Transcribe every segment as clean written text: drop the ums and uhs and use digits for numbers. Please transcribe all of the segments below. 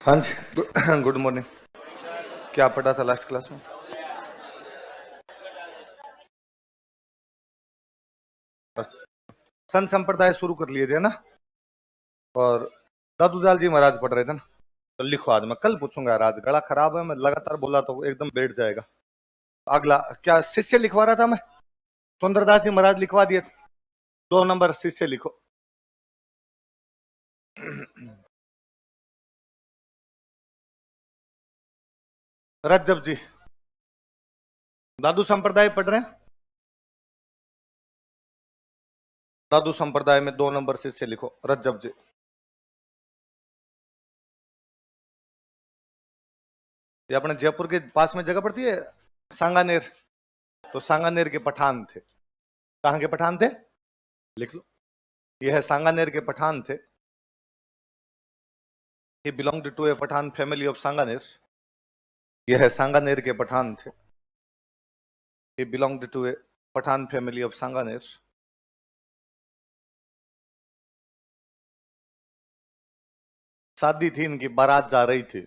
हाँ जी, good morning. क्या पढ़ा था लास्ट क्लास में? अच्छा, संत संप्रदाय शुरू कर लिए थे ना, और दादू दयाल जी महाराज पढ़ रहे थे ना। तो लिखो, आज मैं कल पूछूंगा यार, आज गला खराब है, मैं लगातार बोला तो एकदम बैठ जाएगा। अगला क्या शिष्य लिखवा रहा था मैं? सुंदरदास जी महाराज लिखवा दिए थे। 2 नंबर शिष्य लिखो। रज्जब जी, दादू संप्रदाय पढ़ रहे हैं। दादू संप्रदाय में 2 नंबर शिष्य लिखो, रज्जब जी। ये अपने जयपुर के पास में जगह पड़ती है, सांगानेर। तो सांगानेर के पठान थे। कहाँ के पठान थे? लिख लो। यह है सांगानेर के पठान थे। He belonged to a Pathan family of Sanganer. यह है सांगानेर के पठान थे। He belonged to a Pathan family of Sanganer. शादी थी इनकी, बारात जा रही थी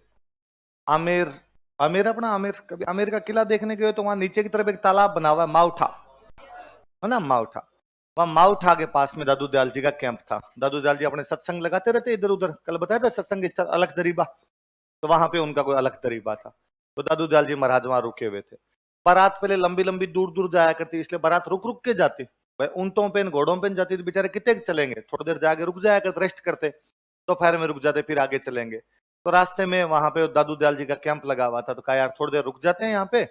आमेर। आमेर अपना आमेर, कभी आमेर का किला देखने गए तो वहां नीचे की तरफ एक तालाब बना हुआ है, माउठा, है ना, माउठा। वहां माउठा के पास में दादू दयाल जी का कैंप था। दादू दयाल जी अपने सत्संग लगाते रहते इधर उधर, कल बताया था सत्संग स्थल अलग तरीबा। तो वहां पे उनका कोई अलग तरीबा था। तो दादू दयाल जी महाराज वहां रुके हुए थे। बारात पहले लंबी लंबी दूर दूर जाया करती, इसलिए बारात रुक रुक के जाती। भाई ऊंटों पे घोड़ों पे जाती तो बेचारे कितने चलेंगे, थोड़ी देर जाके रुक जाया करते, रेस्ट करते, दोपहर में रुक जाते, फिर आगे चलेंगे। तो रास्ते में वहां पे दादू दयाल जी का कैंप लगा हुआ था, तो कहा यार थोड़ी देर रुक जाते हैं यहाँ पे,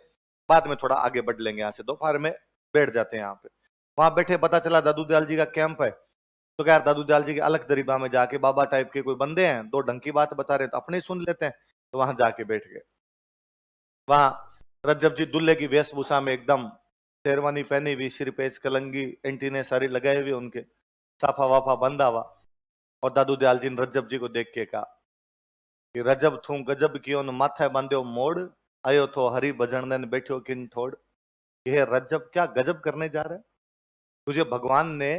बाद में थोड़ा आगे बढ़ लेंगे यहाँ से, दोपहर में बैठ जाते हैं यहाँ पे। वहां बैठे, पता चला दादू दयाल जी का कैंप है। तो क्या यार, दादू दयाल जी के अलग दरबार में जाके बाबा टाइप के कोई बंदे हैं, दो ढंग की बात बता रहे हैं, तो अपने ही सुन लेते हैं। तो वहां जाके बैठ गए। वहां रज्जब जी दुल्हे की वेशभूषा में, एकदम शेरवानी पहनी हुई, सिर पे कलंगी, एंटीने सारी लगाए हुए उनके, साफा वाफा बंधा हुआ। और दादू दयाल जी ने रज्जब जी को देख के कहा कि रजब थू गजब कियो न माथे बांध्यो मोड़, आयो थो हरि भजन ने बैठो किन थोड़। यह रज्जब क्या गजब करने जा रहा है? तुझे भगवान ने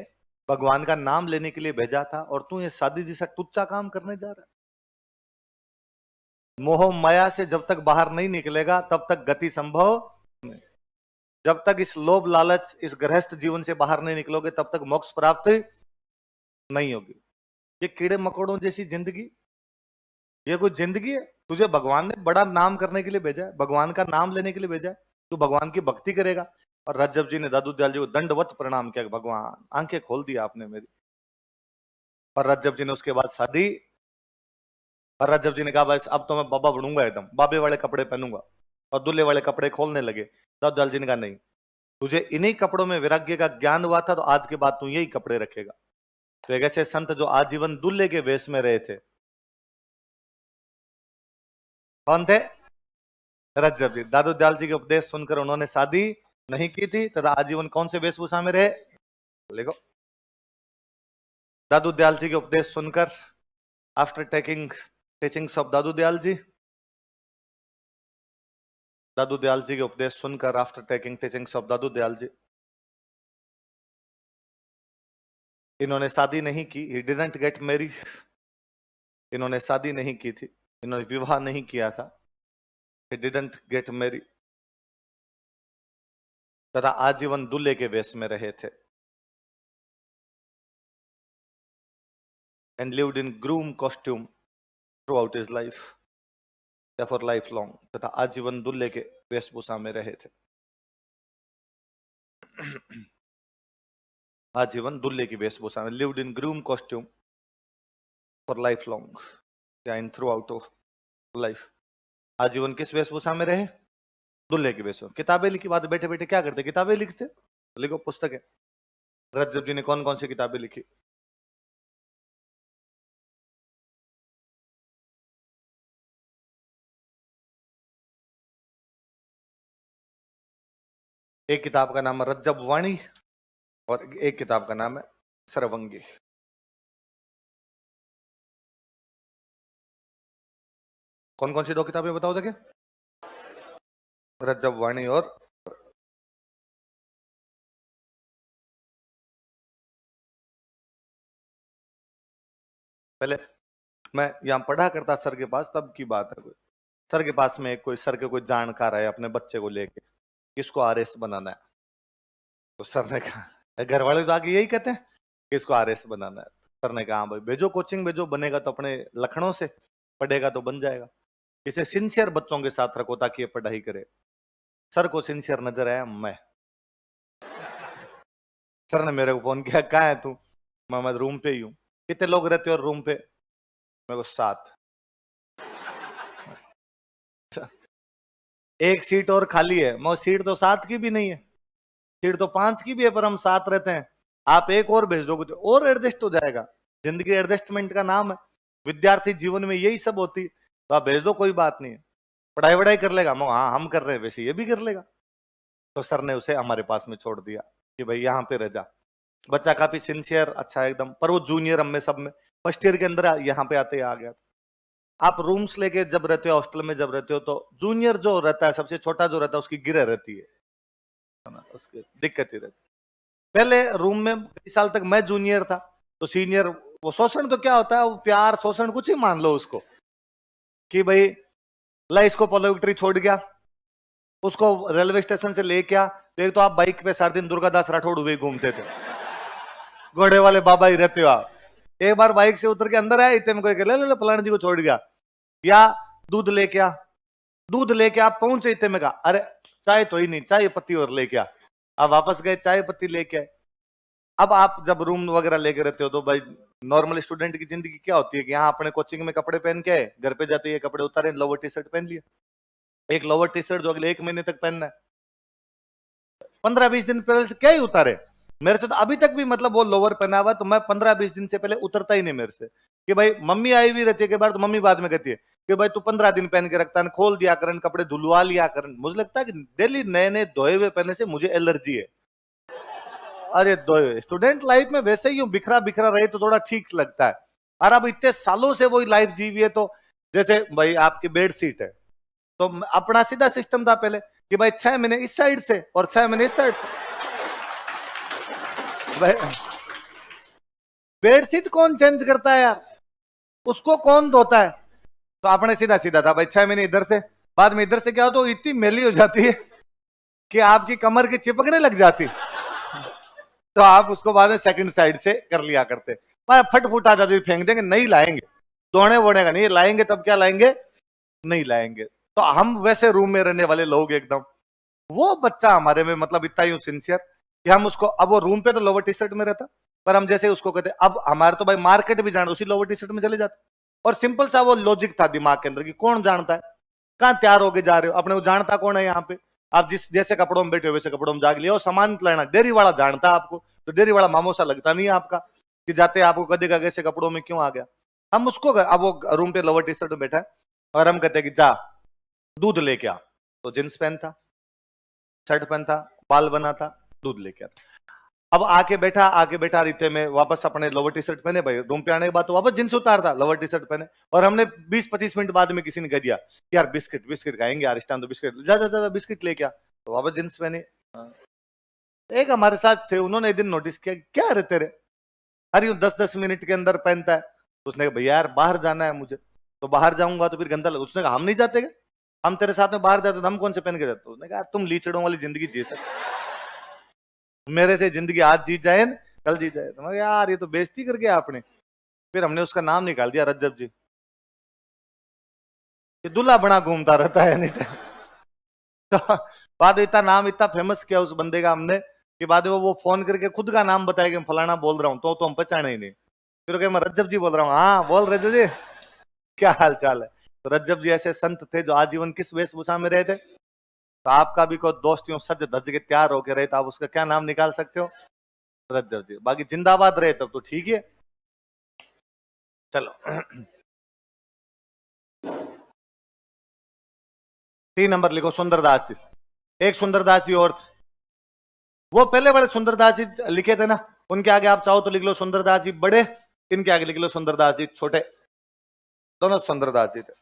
भगवान का नाम लेने के लिए भेजा था, और तू ये शादी जैसा टुच्चा काम करने जा रहा है। मोह माया से जब तक बाहर नहीं निकलेगा तब तक गति संभव नहीं। जब तक इस लोभ लालच, इस गृहस्थ जीवन से बाहर नहीं निकलोगे तब तक मोक्ष प्राप्त नहीं होगी। ये कीड़े मकोड़ों जैसी जिंदगी, ये कोई जिंदगी है? तुझे भगवान ने बड़ा नाम करने के लिए भेजा है, भगवान का नाम लेने के लिए भेजा है। तू भगवान की भक्ति करेगा। और रज्जब जी ने दादू दयाल जी को दंडवत प्रणाम किया, भगवान आंखें खोल दी आपने मेरी। और रज्जब जी ने उसके बाद शादी। और रज्जब जी ने कहा भाई अब तो मैं बाबा बनूंगा, एकदम बाबे वाले कपड़े पहनूंगा। और दूल्हे वाले कपड़े खोलने लगे। दादू दयाल जी ने कहा नहीं, तुझे इन्हीं कपड़ों में वैराग्य का ज्ञान हुआ था, तो आज के बाद तू यही कपड़े रखेगा। तो एक ऐसे संत जो आजीवन दूल्हे के वेश में रहे थे, कौन थे? रज्जब जी। दादू दयाल जी के उपदेश सुनकर उन्होंने शादी नहीं की थी, तथा आजीवन कौन से वेशभूषा में रहे? देखो, दादू दयाल जी के उपदेश सुनकर, आफ्टर टेकिंग टीचिंग्स ऑफ दादू दयाल जी, दादू दयाल जी के उपदेश सुनकर, आफ्टर टेकिंग टीचिंग्स ऑफ दादू दयाल जी, इन्होंने शादी नहीं की। He didn't get married. इन्होंने शादी नहीं की थी, इन्होंने विवाह नहीं किया था। He didn't get married. तथा आजीवन दूल्हे के वेश में रहे थे। And lived in groom costume through out his life, for life long. तथा आजीवन दूल्हे के वेशभूषा में रहे थे। आजीवन दूल्हे की वेशभूषा में, lived in groom costume for life long, या in throughout of life. आजीवन किस वेशभूषा में रहे? दूल्हे की वेशभूषा। किताबें लिखी, बात बैठे बैठे क्या करते? किताबें लिखते। लिखो पुस्तकें। रज्जब जी ने कौन कौन सी किताबें लिखी? एक किताब का नाम है रज्जब वाणी, और एक किताब का नाम है सरवंगी। कौन कौन सी 2 किताबें बताओ देखे? रज्जब वाणी और पहले मैं यहाँ पढ़ा करता सर के पास, तब की बात है। कोई सर के पास में कोई सर के कोई जानकार है अपने बच्चे को लेके, किसको आरएस बनाना है। तो सर ने कहा, घर वाले तो आगे यही कहते हैं कि इसको आरएस बनाना है। सर ने कहा हाँ भाई भेजो, कोचिंग भेजो, बनेगा तो अपने लखनऊ से, पढ़ेगा तो बन जाएगा। इसे सिंसियर बच्चों के साथ रखो ताकि ये पढ़ाई करे। सर को सिंसियर नजर आया मैं। सर ने मेरे को फोन किया, कहाँ है तू? मैं रूम पे ही हूँ। कितने लोग रहते हो रूम पे? मेरे को 7। एक सीट और खाली है। मैं सीट तो 7 की भी नहीं है, सीट तो 5 की भी है, पर हम 7 रहते हैं। आप एक और भेज दोगे तो और एडजस्ट हो जाएगा। जिंदगी एडजस्टमेंट का नाम है। विद्यार्थी जीवन में यही सब होती। तो आप भेज दो, कोई बात नहीं है, पढ़ाई वढ़ाई कर लेगा। मैं हाँ हम कर रहे हैं वैसे ये भी कर लेगा। तो सर ने उसे हमारे पास में छोड़ दिया कि भाई यहाँ पे रह जा। बच्चा काफी सिंसियर अच्छा है एकदम, पर वो जूनियर हम में सब में फर्स्ट ईयर के अंदर यहाँ पे आते ही आ गया। आप रूम्स लेके जब रहते हो, हॉस्टल में जब रहते हो, तो जूनियर जो रहता है, सबसे छोटा जो रहता है, उसकी गिरह रहती है ना, उसकी दिक्कत ही रहती। पहले रूम में कई साल तक मैं जूनियर था, तो सीनियर वो शोषण तो क्या होता है, वो प्यार शोषण कुछ ही मान लो उसको, कि भाई ला इसको पोलोविक्ट्री छोड़ गया, उसको रेलवे स्टेशन से ले क्या। तो एक तो आप बाइक पे सारे दिन दुर्गादास राठौड़ हुए घूमते थे, घोड़े वाले बाबा ही रहते हो आप। एक बार बाइक से उतर के अंदर आए, इतने में कोई ले ले फलाना जी को छोड़ गया, या दूध लेके आ। दूध लेके आप पहुंचे, इतने में कहा अरे चाय तो ही नहीं, चाय पत्ती और लेके आ। आप वापस गए, चाय पत्ती लेके आए। अब आप जब रूम वगैरह लेके रहते हो तो भाई नॉर्मल स्टूडेंट की जिंदगी क्या होती है कि यहाँ अपने कोचिंग में कपड़े पहन के आए, घर पे जाते ही कपड़े उतारे, लोवर टी शर्ट पहन लिया। एक लोवर टी शर्ट जो अगले 1 महीने तक पहनना है, 15-20 दिन पहले से क्या ही उतारे। मेरे से तो अभी तक भी मतलब वो लोवर पहना हुआ, तो मैं 15-20 दिन से पहले उतरता ही नहीं मेरे से। कि भाई मम्मी आई हुई रहती है, के बार तो मम्मी बाद में कहती है कि भाई तू 15 दिन पहन के रखता है, खोल दिया करन, कपड़े धुलवा लिया करन। मुझे लगता है कि डेली नए नए धोए हुए पहनने से मुझे एलर्जी है। अरे धोए, स्टूडेंट लाइफ में वैसे ही हूँ, बिखरा बिखरा रहे तो थोड़ा ठीक लगता है। और अब इतने सालों से वही लाइफ जी हुई है, तो जैसे भाई आपकी बेड सीट है, तो अपना सीधा सिस्टम था पहले कि भाई 6 महीने इस साइड से और 6 महीने इस साइड से। बेडशीट कौन चेंज करता है यार, उसको कौन धोता है। तो आपने सीधा सीधा था भाई 6 महीने इधर से, बाद में इधर से क्या हो तो इतनी मैली हो जाती है कि आपकी कमर की चिपकने लग जाती, तो आप उसको बाद में सेकंड साइड से कर लिया करते। भाई फट फुट आ जाती, फेंक देंगे, नहीं लाएंगे, धोने वोने का नहीं लाएंगे, तब क्या लाएंगे, नहीं लाएंगे। तो हम वैसे रूम में रहने वाले लोग एकदम, वो बच्चा हमारे में मतलब इतना ही सिंसियर कि हम उसको, अब वो रूम पे तो लोवर टी शर्ट में रहता, पर हम जैसे उसको कहते, अब हमारे तो भाई मार्केट भी जाना, उसी लोवर टी शर्ट में चले जाते। और सिंपल सा वो लॉजिक था दिमाग के अंदर कि कौन जानता है कहाँ तैयार होके जा रहे हो, अपने को जानता कौन है यहाँ पे। आप जिस जैसे कपड़ों में बैठे हो वैसे कपड़ों में जाग लिया, और सामान लाना डेयरी वाला जानता है आपको, तो डेयरी वाला मामो सा लगता नहीं है आपका कि जाते आपको कदे का कैसे कपड़ों में क्यों आ गया। हम उसको, अब वो रूम पे लोवर टी शर्ट में बैठा है और हम कहते हैं कि जा दूध लेके आ, तो जींस पहनता, शर्ट पहनता, बाल बना था, दूध लेके आता। अब आके बैठा रीते में वापस अपने लोवर टी शर्ट पहने, भाई रूम पे आने के बाद तो वापस जींस उतारता, लोवर टी शर्ट पहने। और हमने 20-25 मिनट बाद में किसी ने कह दिया कि यार बिस्किट बिस्किट खाएंगे यार, इस टाइम तो बिस्किट, जा जा जा बिस्किट लेके आ, तो वापस जींस पहने। हाँ। एक हमारे साथ थे, उन्होंने एक दिन नोटिस किया क्या रे तेरे, अरे यूं 10-10 मिनट के अंदर पहनता है। तो उसने कहा भैया यार बाहर जाना है मुझे, तो बाहर जाऊंगा तो फिर गंदा लग। उसने कहा हम नहीं जाते क्या, हम तेरे साथ में बाहर जाते तो हम कौन से पहन के जाते। उसने कहा तुम लीचड़ों वाली जिंदगी जी सकते, मेरे से जिंदगी आज जीत जाए न, कल जीत जाए। तो मैं कहा, यार ये तो बेइज्जती कर गया आपने। फिर हमने उसका नाम निकाल दिया रज्जब जी, कि दूल्हा बना घूमता रहता है नहीं तो बाद में इतना नाम इतना फेमस किया उस बंदे का हमने, कि बाद में वो फोन करके खुद का नाम बताया कि मैं फलाना बोल रहा हूँ, तो हम पहचाने ही नहीं। फिर कहे मैं रज्जब जी बोल रहा हूँ, हाँ बोल रज्जब जी, क्या हाल चाल है। तो रज्जब जी ऐसे संत थे जो आजीवन किस वेशभूषा में रहे थे। तो आपका भी कोई दोस्त यूं सज धज के तैयार होके रहे तो आप उसका क्या नाम निकाल सकते हो, रज्जब जी। बाकी जिंदाबाद रहे तब तो ठीक है। चलो 3 नंबर लिखो, सुंदरदास जी। एक सुंदरदास जी और थे, वो पहले वाले सुंदरदास जी लिखे थे ना, उनके आगे आप चाहो तो लिख लो सुंदरदास जी बड़े, इनके आगे लिख लो सुंदरदास जी छोटे, दोनों सुंदरदास जी थे।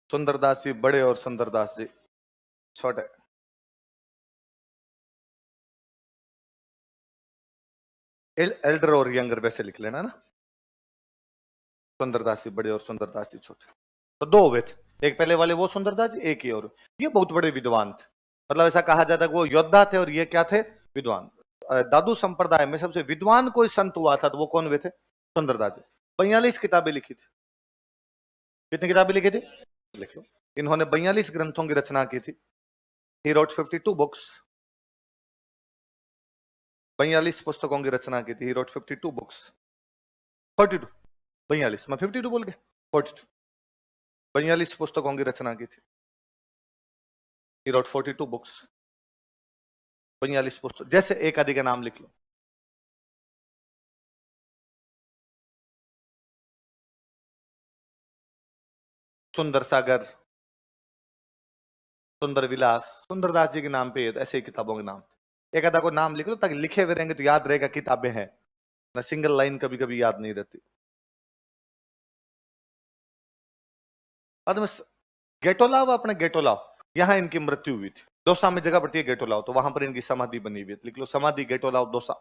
सुंदरदास जी बड़े और सुंदरदास जी छोटे। एल्डर और यंगर वैसे लिख लेना ना, सुंदरदास जी बड़े और सुंदरदास जी छोटे। तो दो हुए थे, एक पहले वाले वो सुंदरदास जी, एक ही और ये बहुत बड़े विद्वान थे। मतलब ऐसा कहा जाता है कि वो योद्धा थे और ये क्या थे, विद्वान। दादू संप्रदाय में सबसे विद्वान कोई संत हुआ था तो वो कौन हुए थे, सुंदरदास जी। 42 किताबें लिखी थी। कितनी किताबें लिखी थी, लिख लो। इन्होंने 42 ग्रंथों की रचना की थी। ही रोट 52 बुक्स, 42 पुस्तकों की रचना की थी। ही रोट 52 बुक्स, 42, 42 मैं 52 बोल गया, 42, 42 पुस्तकों की रचना की थी। ही रोट 42 बुक्स, 42 पुस्तक। जैसे एक आदि का नाम लिख लो। सुंदर सागर, सुंदर विलास, सुंदरदास जी के नाम पे ऐसे ही किताबों के नाम। एक आधा को नाम लिख लो ताकि लिखे हुए रहेंगे तो याद रहेगा किताबें हैं ना, सिंगल लाइन कभी कभी याद नहीं रहती। बाद में गेटोलाव, अपने गेटोलाव, यहां इनकी मृत्यु हुई थी। दौसा में जगह पड़ती है गेटोलाव, तो वहां पर इनकी समाधि बनी हुई है। लिख लो समाधि गेटोलाव दौसा।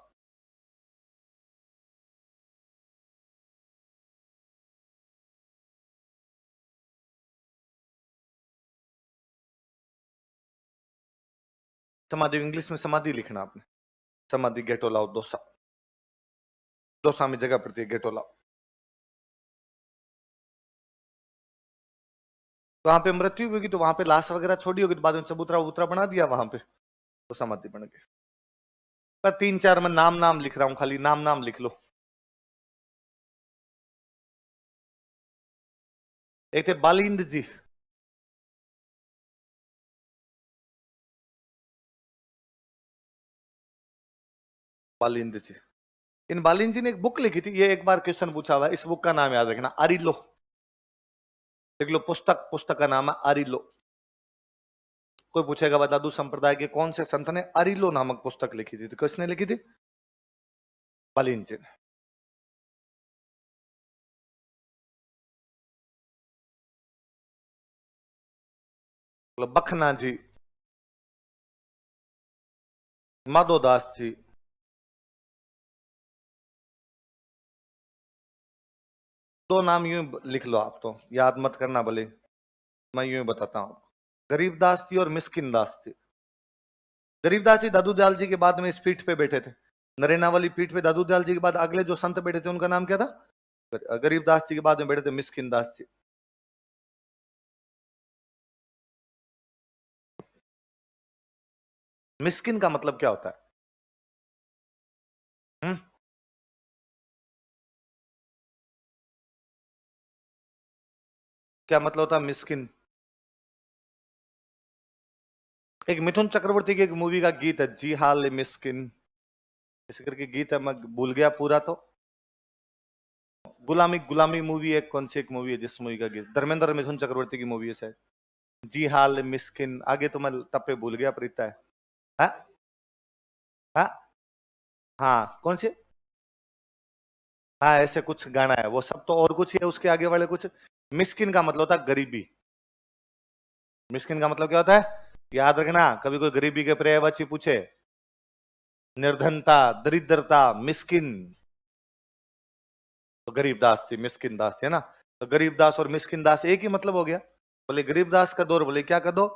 समाधि इंग्लिश में समाधि लिखना आपने, समाधि गेटोलाव दौसा। दौसा में जगह पड़ती है गेटोलाव। तो वहां पे मृत्यु हुई तो वहां पे लाश वगैरह छोड़ी होगी, तो बाद में चबूतरा वबूतरा बना दिया वहां पे, तो समाधि बन गई। पर 3 4 मैं नाम नाम लिख रहा हूं, खाली नाम नाम लिख लो। एक थे बालिंद जी, बालिंद जी। इन बालिंद जी ने एक बुक लिखी थी, ये एक बार क्वेश्चन पूछा हुआ है, इस बुक का नाम याद रखना, आरिलो। देख लो पुस्तक, पुस्तक का नाम है आरिलो। कोई पूछेगा बता दू संप्रदाय के कौन से संत ने अरिलो नामक पुस्तक लिखी थी, तो किसने लिखी थी, बालिंद जी ने। मतलब बखना जी, माधोदास जी। दो नाम यूं लिख लो आप, तो याद मत करना भले, मैं यूं ही बताता हूं। गरीबदास जी और मिस्किन दास जी। गरीबदास जी दादू दयाल जी के बाद में इस पीठ पे बैठे थे, नरेना वाली पीठ पे दादू दयाल जी के बाद अगले जो संत बैठे थे उनका नाम क्या था, गरीबदास जी के बाद में बैठे थे मिस्किन दास जी। मिस्किन का मतलब क्या होता है, हुँ? क्या मतलब होता है मिस्किन। एक मिथुन चक्रवर्ती की एक मूवी का गीत है, जी हाल मिस्किन, ऐसे करके गीत है, मैं भूल गया पूरा। तो गुलामी, गुलामी मूवी है, कौन सी एक मूवी है जिस मूवी का गीत, धर्मेंद्र मिथुन चक्रवर्ती की मूवी है शायद, जी हाल मिस्किन। आगे तो मैं तब पे भूल गया, प्रीता है। हाँ हाँ हाँ, कौन सी, हाँ ऐसे कुछ गाना है वो सब, तो और कुछ है उसके आगे वाले कुछ। मिस्किन का मतलब होता है गरीबी। मिस्किन का मतलब क्या होता है, याद रखना, कभी कोई गरीबी के पर्यायवाची पूछे, निर्धनता, दरिद्रता, मिस्किन, तो गरीबदास थी, मिस्किन दास थी, है ना। तो गरीबदास और मिस्किन दास एक ही मतलब हो गया। बोले गरीबदास का दो और बोले क्या कर दो,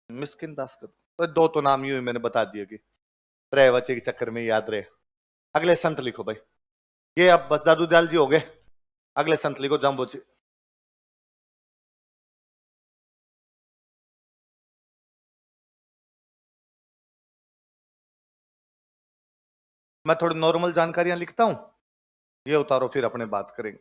मिस्किन दास का दो। तो दो तो नाम यूं ही मैंने बता दिए कि पर्यायवाची के चक्कर में याद रहे। अगले संत लिखो भाई, ये अब बस दादू दयाल जी हो गए। अगले संत लिखो जाम्बोजी। मैं थोड़ी नॉर्मल जानकारियां लिखता हूं, ये उतारो फिर अपने बात करेंगे।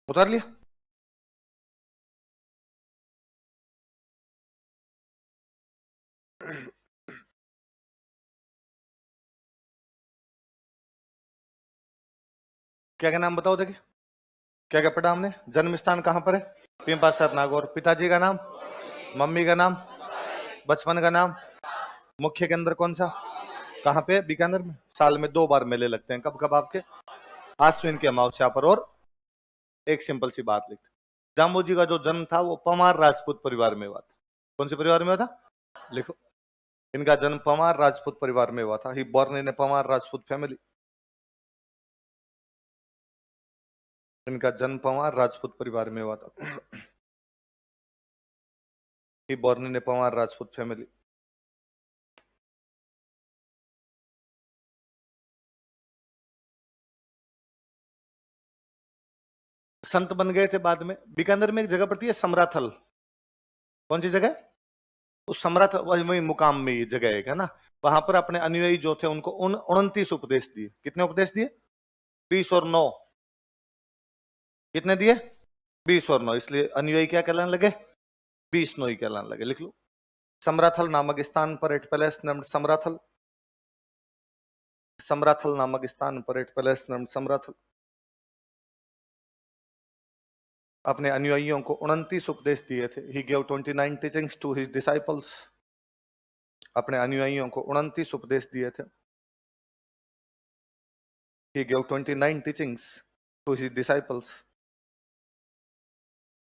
उतार लिया। क्या क्या नाम बताओ, देखिए क्या क्या पढ़ा हमने। जन्म स्थान कहाँ पर है? पिंपासर नागौर। पिताजी का नाम? मम्मी का नाम? बचपन का नाम? मुख्य केंद्र कौन सा? कहाँ पे? बीकानेर में। साल में 2 बार मेले लगते हैं, कब कब आपके? आश्विन के अमावस्या पर। और एक सिंपल सी बात लिखते, जाम्बू जी का जो जन्म था वो पमार राजपूत परिवार में हुआ था। कौन से परिवार में हुआ था? लिखो, इनका जन्म पमार राजपूत परिवार में हुआ था। He born in a Pamar Rajput family. इनका जन्म पमार राजपूत परिवार में हुआ था। He born in a Pamar Rajput family. संत बन गए थे बाद में। बीकानेर में एक जगह पड़ती है समराथल। कौन सी जगह? उस समराथल वही मुकाम में ये जगह है ना। वहां पर अपने अनुयायी जो थे उनको 29 उपदेश दिए। कितने उपदेश दिए? 20 और 9। कितने दिए? 20 और 9। इसलिए अनुयायी क्या कहलाने लगे? 20 नोई कहलाने लगे। लिख लो, समराथल नामक स्थान पर एट पैलेस नाम समराथल। समराथल नामक स्थान पर एट पैलेस नाम समराथल। अपने अनुयायियों को 29 उपदेश दिए थे। He gave 29 teachings to his disciples. अपने अनुयायियों को 29 उपदेश दिए थे। He gave 29 teachings to his disciples.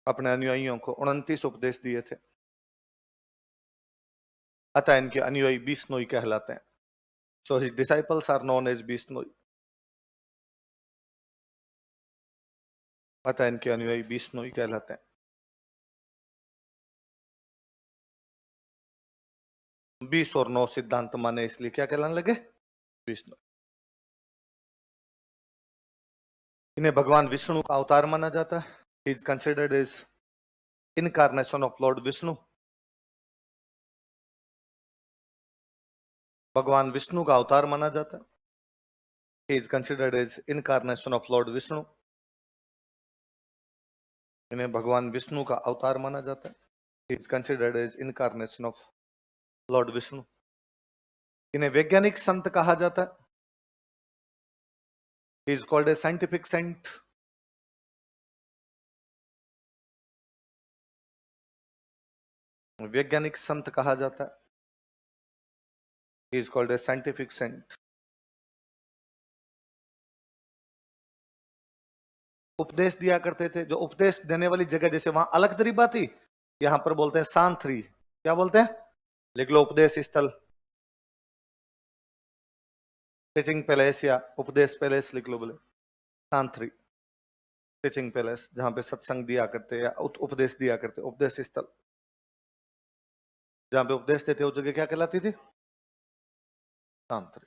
अपने अनुयायियों को 29 उपदेश दिए थे। अतः इनके अनुयायी 20 नोई कहलाते हैं। So his disciples are known as 20 नोई। अतः इनके अनुयायी 20 नोई कहलाते हैं। 20 और 9 सिद्धांत माने, इसलिए क्या कहलाने लगे? 20 नोई। इन्हें भगवान विष्णु का अवतार माना जाता है। He is considered as incarnation of lord Vishnu. भगवान विष्णु का अवतार माना जाता है। He is considered as incarnation of lord Vishnu. इन्हें भगवान विष्णु का अवतार माना जाता है। He is considered as incarnation of lord Vishnu. इन्हें वैज्ञानिक संत कहा जाता है। He is called a scientific saint. वैज्ञानिक संत कहा जाता है। He is called a scientific saint. उपदेश दिया करते थे। जो उपदेश देने वाली जगह, जैसे वहां अलग तरीबा थी, यहां पर बोलते हैं सांथरी। क्या बोलते हैं? लिख लो, उपदेश स्थल। टीचिंग पैलेस या उपदेश पैलेस लिख लो, बोले सांथरी। टीचिंग पैलेस, जहां पे सत्संग दिया करते या उपदेश दिया करते। उपदेश स्थल, जहां पे उपदेश देते उस जगह क्या कहलाती थी? सांथरी।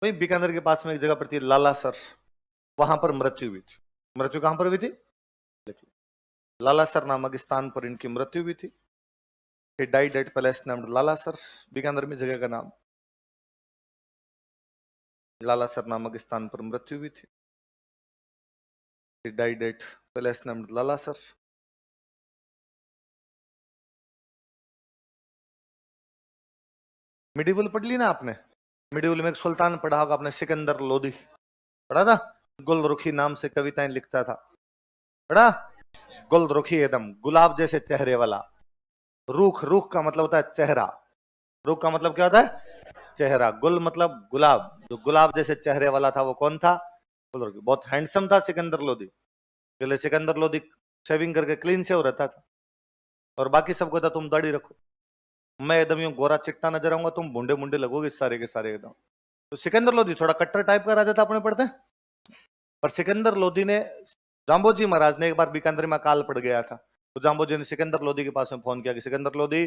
भाई बीकानेर के पास में एक जगह पड़ती है लालासर। वहां पर मृत्यु हुई थी। मृत्यु कहां पर हुई थी? लालासर नामक स्थान पर इनकी मृत्यु हुई थी। He died at palace named Lalasar. Bikaner में जगह का नाम लालासर नामक स्थान पर मृत्यु हुई थी। He died at palace named Lalasar. Medieval पढ़ ली ना आपने? मिडिवल में एक सुल्तान पढ़ा होगा आपने, सिकंदर लोधी। पढ़ा था? गुलरुखी नाम से कविताएं लिखता था। पढ़ा? गुलरुखी, एकदम गुलाब जैसे चेहरे वाला। रूख, रूख का मतलब होता है चेहरा। रूख का मतलब क्या होता है? चेहरा। गुल मतलब गुलाब। जो गुलाब जैसे चेहरे वाला था वो कौन था? गुलरुखी। बहुत हैंडसम था सिकंदर लोधी। पहले सिकंदर लोधी शेविंग करके क्लीन से हो रहता था, और बाकी सबको था तुम दाढ़ी रखो। मैं एकदम यूं गोरा चिट्टा नजर आऊंगा, तुम बूढ़े मुंडे लगोगे सारे के सारे एकदम। तो सिकंदर लोधी थोड़ा कट्टर टाइप का राजा था, अपने पढ़ते हैं। पर सिकंदर लोधी ने, जाम्बोजी महाराज ने एक बार बीकानेर में अकाल पड़ गया था, तो जाम्बोजी ने सिकंदर लोधी के पास में फोन किया कि सिकंदर लोधी,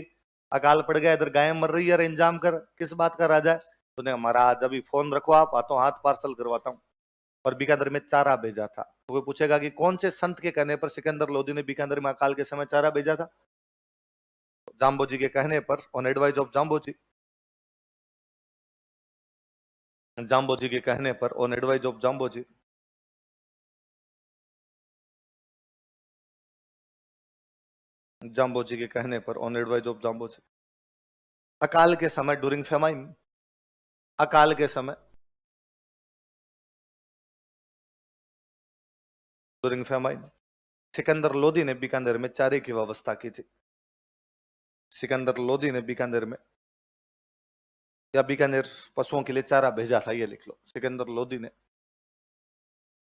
अकाल पड़ गया, इधर गायें मर रही है, इंतजाम कर। किस बात का राजा है? तो महाराज अभी फोन रखो, आप हाथों हाथ पार्सल करवाता हूँ। और बीकानेर में चारा भेजा था। तो कोई पूछेगा कि कौन से संत के कहने पर सिकंदर लोधी ने बीकानेर में अकाल के समय चारा भेजा था? जाम्बोजी के कहने पर, on advice of Jamboji. Jamboji के कहने पर, on advice of Jamboji. Jamboji के कहने पर ऑन एडवाइस ऑफ जाम्बोजी। अकाल के समय ड्यूरिंग फेमाइन, अकाल के समय ड्यूरिंग फेमाइन सिकंदर लोदी ने बीकानेर में चारे की व्यवस्था की थी। सिकंदर लोदी ने बीकानेर में या बीकानेर पशुओं के लिए चारा भेजा था, ये लिख लो। सिकंदर लोदी ने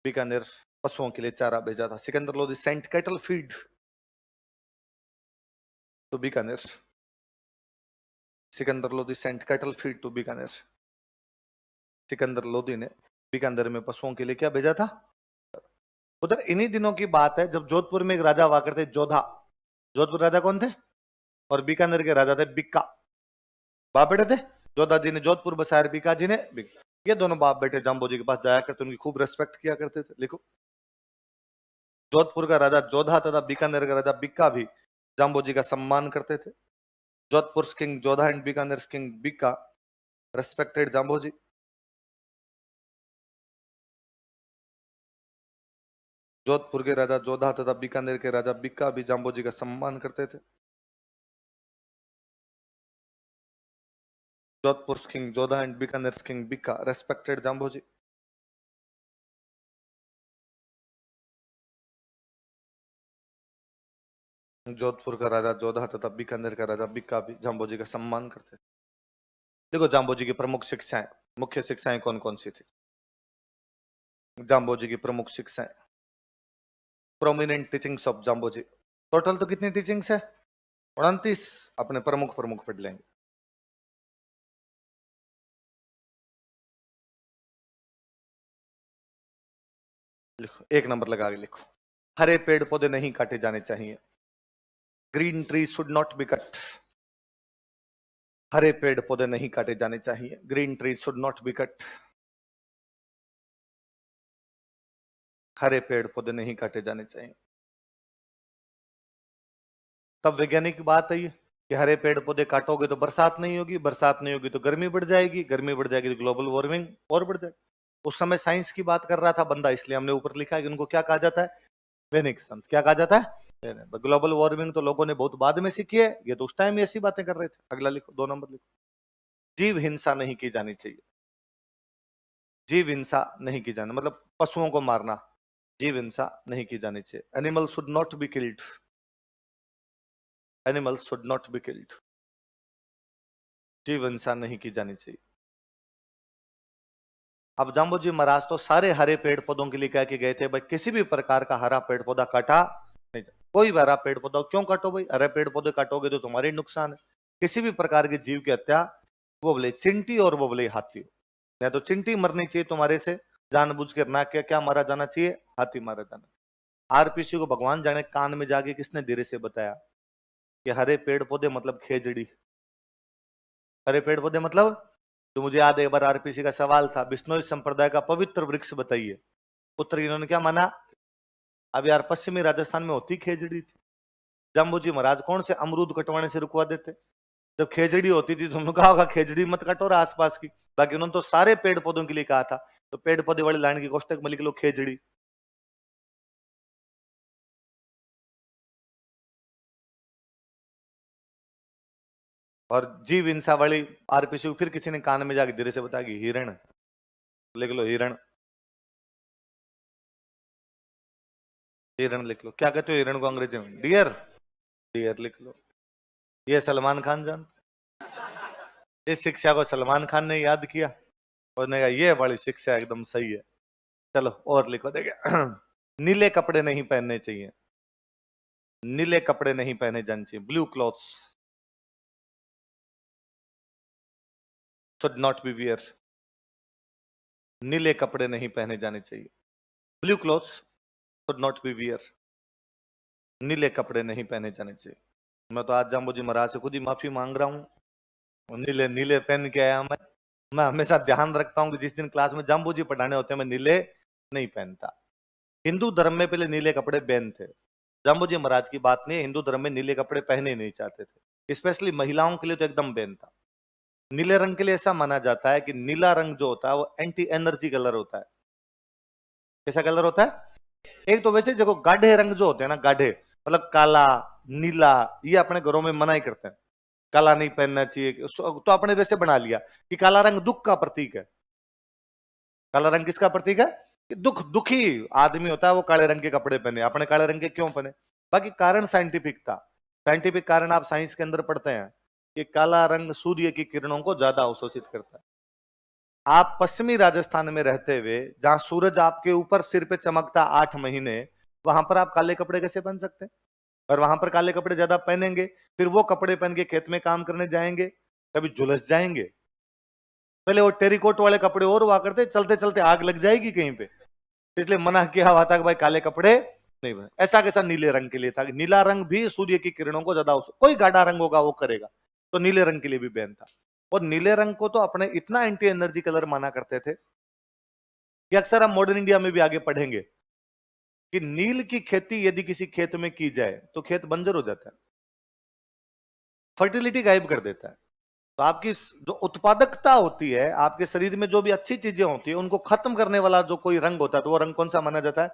बीकानेर पशुओं के लिए चारा भेजा था। Sikandar Lodi sent cattle feed to Bikaner. Sikandar Lodi sent cattle feed to Bikaner. Sikandar Lodi ने बीकानेर में पशुओं के लिए क्या भेजा था? उधर इन्हीं दिनों की बात है जब जोधपुर में एक राजा हुआ करते, जोधा। जोधपुर राजा कौन थे? और बीकानेर के राजा थे बिक्का। बाप बेटे थे। जोधा जी ने जोधपुर बसाया, बीका जी ने बिक्का। ये दोनों बाप बेटे जाम्बोजी के पास जाया करते, उनकी खूब रेस्पेक्ट किया करते थे। लिखो, जोधपुर का राजा जोधा तथा बीकानेर का राजा बिक्का भी जाम्बोजी का सम्मान करते थे। Jodhpur king Jodha and Bikaner king Bikka respected Jamboji. Jodhpur के राजा जोधा तथा बीकानेर के राजा बिक्का भी जाम्बोजी का सम्मान करते थे। Jodhpur king Jodha and Bikaner king Bikka respected Jamboji. Jodhpur का राजा जोधा तथा बीकानेर का राजा बिक्का भी जाम्बोजी का सम्मान करते थे। देखो जाम्बोजी की प्रमुख शिक्षाएं, मुख्य शिक्षाएं कौन कौन सी थी? जाम्बोजी की प्रमुख शिक्षाएं, prominent teachings of Jamboji. Total तो कितनी टीचिंग्स है? 29। अपने प्रमुख प्रमुख पढ़ लेंगे। लिखो, एक नंबर लगा के लिखो। हरे पेड़ पौधे नहीं काटे जाने चाहिए। Green tree should not be cut. हरे पेड़ पौधे नहीं काटे जाने चाहिए। Green tree should not be cut. हरे पेड़ पौधे नहीं काटे जाने चाहिए। तब वैज्ञानिक बात है कि हरे पेड़ पौधे काटोगे तो बरसात नहीं होगी, बरसात नहीं होगी तो गर्मी बढ़ जाएगी, गर्मी बढ़ जाएगी तो ग्लोबल वार्मिंग और बढ़ जाएगी। उस समय साइंस की बात कर रहा था बंदा, इसलिए हमने ऊपर लिखा है कि उनको क्या कहा जाता है? वैज्ञानिक संत। क्या कहा जाता है? ग्लोबल वार्मिंग तो लोगों ने बहुत बाद में सीखी है, ये तो उस टाइम ऐसी बातें कर रहे थे। अगला लिखो, 2 नंबर लिखो। जीव हिंसा नहीं की जानी चाहिए। जीव हिंसा नहीं की जानी मतलब पशुओं को मारना, जीव हिंसा नहीं की जानी चाहिए। Animal should not be killed. Animal should not be killed. जीव हिंसा नहीं की जानी चाहिए। अब जाम्बोजी महाराज तो सारे हरे पेड़ पौधों के लिए कह के गए थे भाई किसी भी प्रकार का हरा पेड़ पौधा काटा नहीं जाए। कोई भी हरा पेड़ पौधा क्यों काटो भाई? हरे पेड़ पौधे काटोगे तो तुम्हारे नुकसान है। किसी भी प्रकार के जीव की हत्या, वो बोले चिंटी और वो बोले हाथी हो, या तो चिंटी मरनी चाहिए तुम्हारे से जानबूझ कर, ना क्या क्या मारा जाना चाहिए? हाथी मारा जाना। आरपीसी को भगवान जाने कान में जाके किसने धीरे से बताया कि हरे पेड़ पौधे मतलब खेजड़ी। हरे पेड़ पौधे मतलब, तो मुझे याद है एक बार आरपीसी का सवाल था, बिश्नोई संप्रदाय का पवित्र वृक्ष बताइए। उत्तर इन्होंने क्या माना? अब यार पश्चिमी राजस्थान में होती खेजड़ी थी। जाम्बोजी महाराज कौन से अमरूद कटवाने से रुकवा देते? जब खेजड़ी होती थी तो उन्होंने कहा होगा खेजड़ी मत काटो रहा आसपास की। बाकी उन्होंने तो सारे पेड़ पौधों के लिए कहा था, तो पेड़ पौधे वाली लाइन की कोष्टक में लिख लो खेजड़ी। और जीव हिंसा वाली आरपीसी को फिर किसी ने कान में जाके धीरे से बताया कि हिरण, लिख लो हिरण। हिरण लिख लो। क्या कहते हो हिरण को अंग्रेजी में? डियर। डियर लिख लो। ये सलमान खान जानते? इस शिक्षा को सलमान खान ने याद किया और ने कहा ये बड़ी शिक्षा एकदम सही है। चलो और लिखो, देखिए नीले कपड़े नहीं पहनने चाहिए। नीले कपड़े नहीं पहने जाने चाहिए। Blue clothes should not B wear. नीले कपड़े नहीं पहने जाने चाहिए। Blue clothes should not B wear. नीले कपड़े नहीं पहने जाने चाहिए। मैं तो आज जाम्बोजी महाराज से खुद ही माफी मांग रहा हूँ। नीले नीले पहन के आया मैं हमेशा ध्यान रखता हूँ कि जिस दिन क्लास में जाम्बोजी पढ़ाने होते हैं मैं नीले नहीं पहनता। हिंदू धर्म में पहले नीले कपड़े बैन थे। जाम्बोजी महाराज की बात नहीं है, हिंदू धर्म में नीले कपड़े पहने ही नहीं चाहते थे, स्पेशली महिलाओं के लिए तो एकदम बैन था। नीले रंग के लिए ऐसा माना जाता है कि नीला रंग जो होता है वो एंटी एनर्जी कलर होता है। कैसा कलर होता है? एक तो वैसे देखो गाढ़े रंग जो होते हैं ना, गाढ़े मतलब काला, नीला, ये अपने घरों में मना ही करते हैं, काला नहीं पहनना चाहिए। तो अपने वैसे बना लिया कि काला रंग दुख का प्रतीक है। काला रंग किसका प्रतीक है? कि दुखी आदमी होता है वो काले रंग के कपड़े पहने। अपने काले रंग के क्यों पहने? बाकी कारण साइंटिफिक था। साइंटिफिक कारण आप साइंस के अंदर पढ़ते हैं कि काला रंग सूर्य की किरणों को ज्यादा अवशोषित करता है। आप पश्चिमी राजस्थान में रहते हुए, जहां सूरज आपके ऊपर सिर पे चमकता 8 महीने, वहां पर आप काले कपड़े कैसे पहन सकते हैं? और वहां पर काले कपड़े ज्यादा पहनेंगे, फिर वो कपड़े पहन के खेत में काम करने जाएंगे, कभी झुलस जाएंगे। पहले वो टेरिकोट वाले कपड़े और हुआ करते, चलते चलते आग लग जाएगी कहीं पे, इसलिए मना किया हुआ था कि भाई काले कपड़े नहीं पहने। ऐसा कैसा नीले रंग के लिए था कि नीला रंग भी सूर्य की किरणों को ज्यादा, कोई गाढ़ा रंग होगा वो करेगा, तो नीले रंग के लिए भी बैन था। और नीले रंग को तो अपने इतना एंटी एनर्जी कलर माना करते थे कि अक्सर हम मॉडर्न इंडिया में भी आगे पढ़ेंगे कि नील की खेती यदि किसी खेत में की जाए तो खेत बंजर हो जाता है, फर्टिलिटी गायब कर देता है। तो आपकी जो उत्पादकता होती है, आपके शरीर में जो भी अच्छी चीजें होती है, उनको खत्म करने वाला जो कोई रंग होता है, तो वो रंग कौन सा माना जाता है?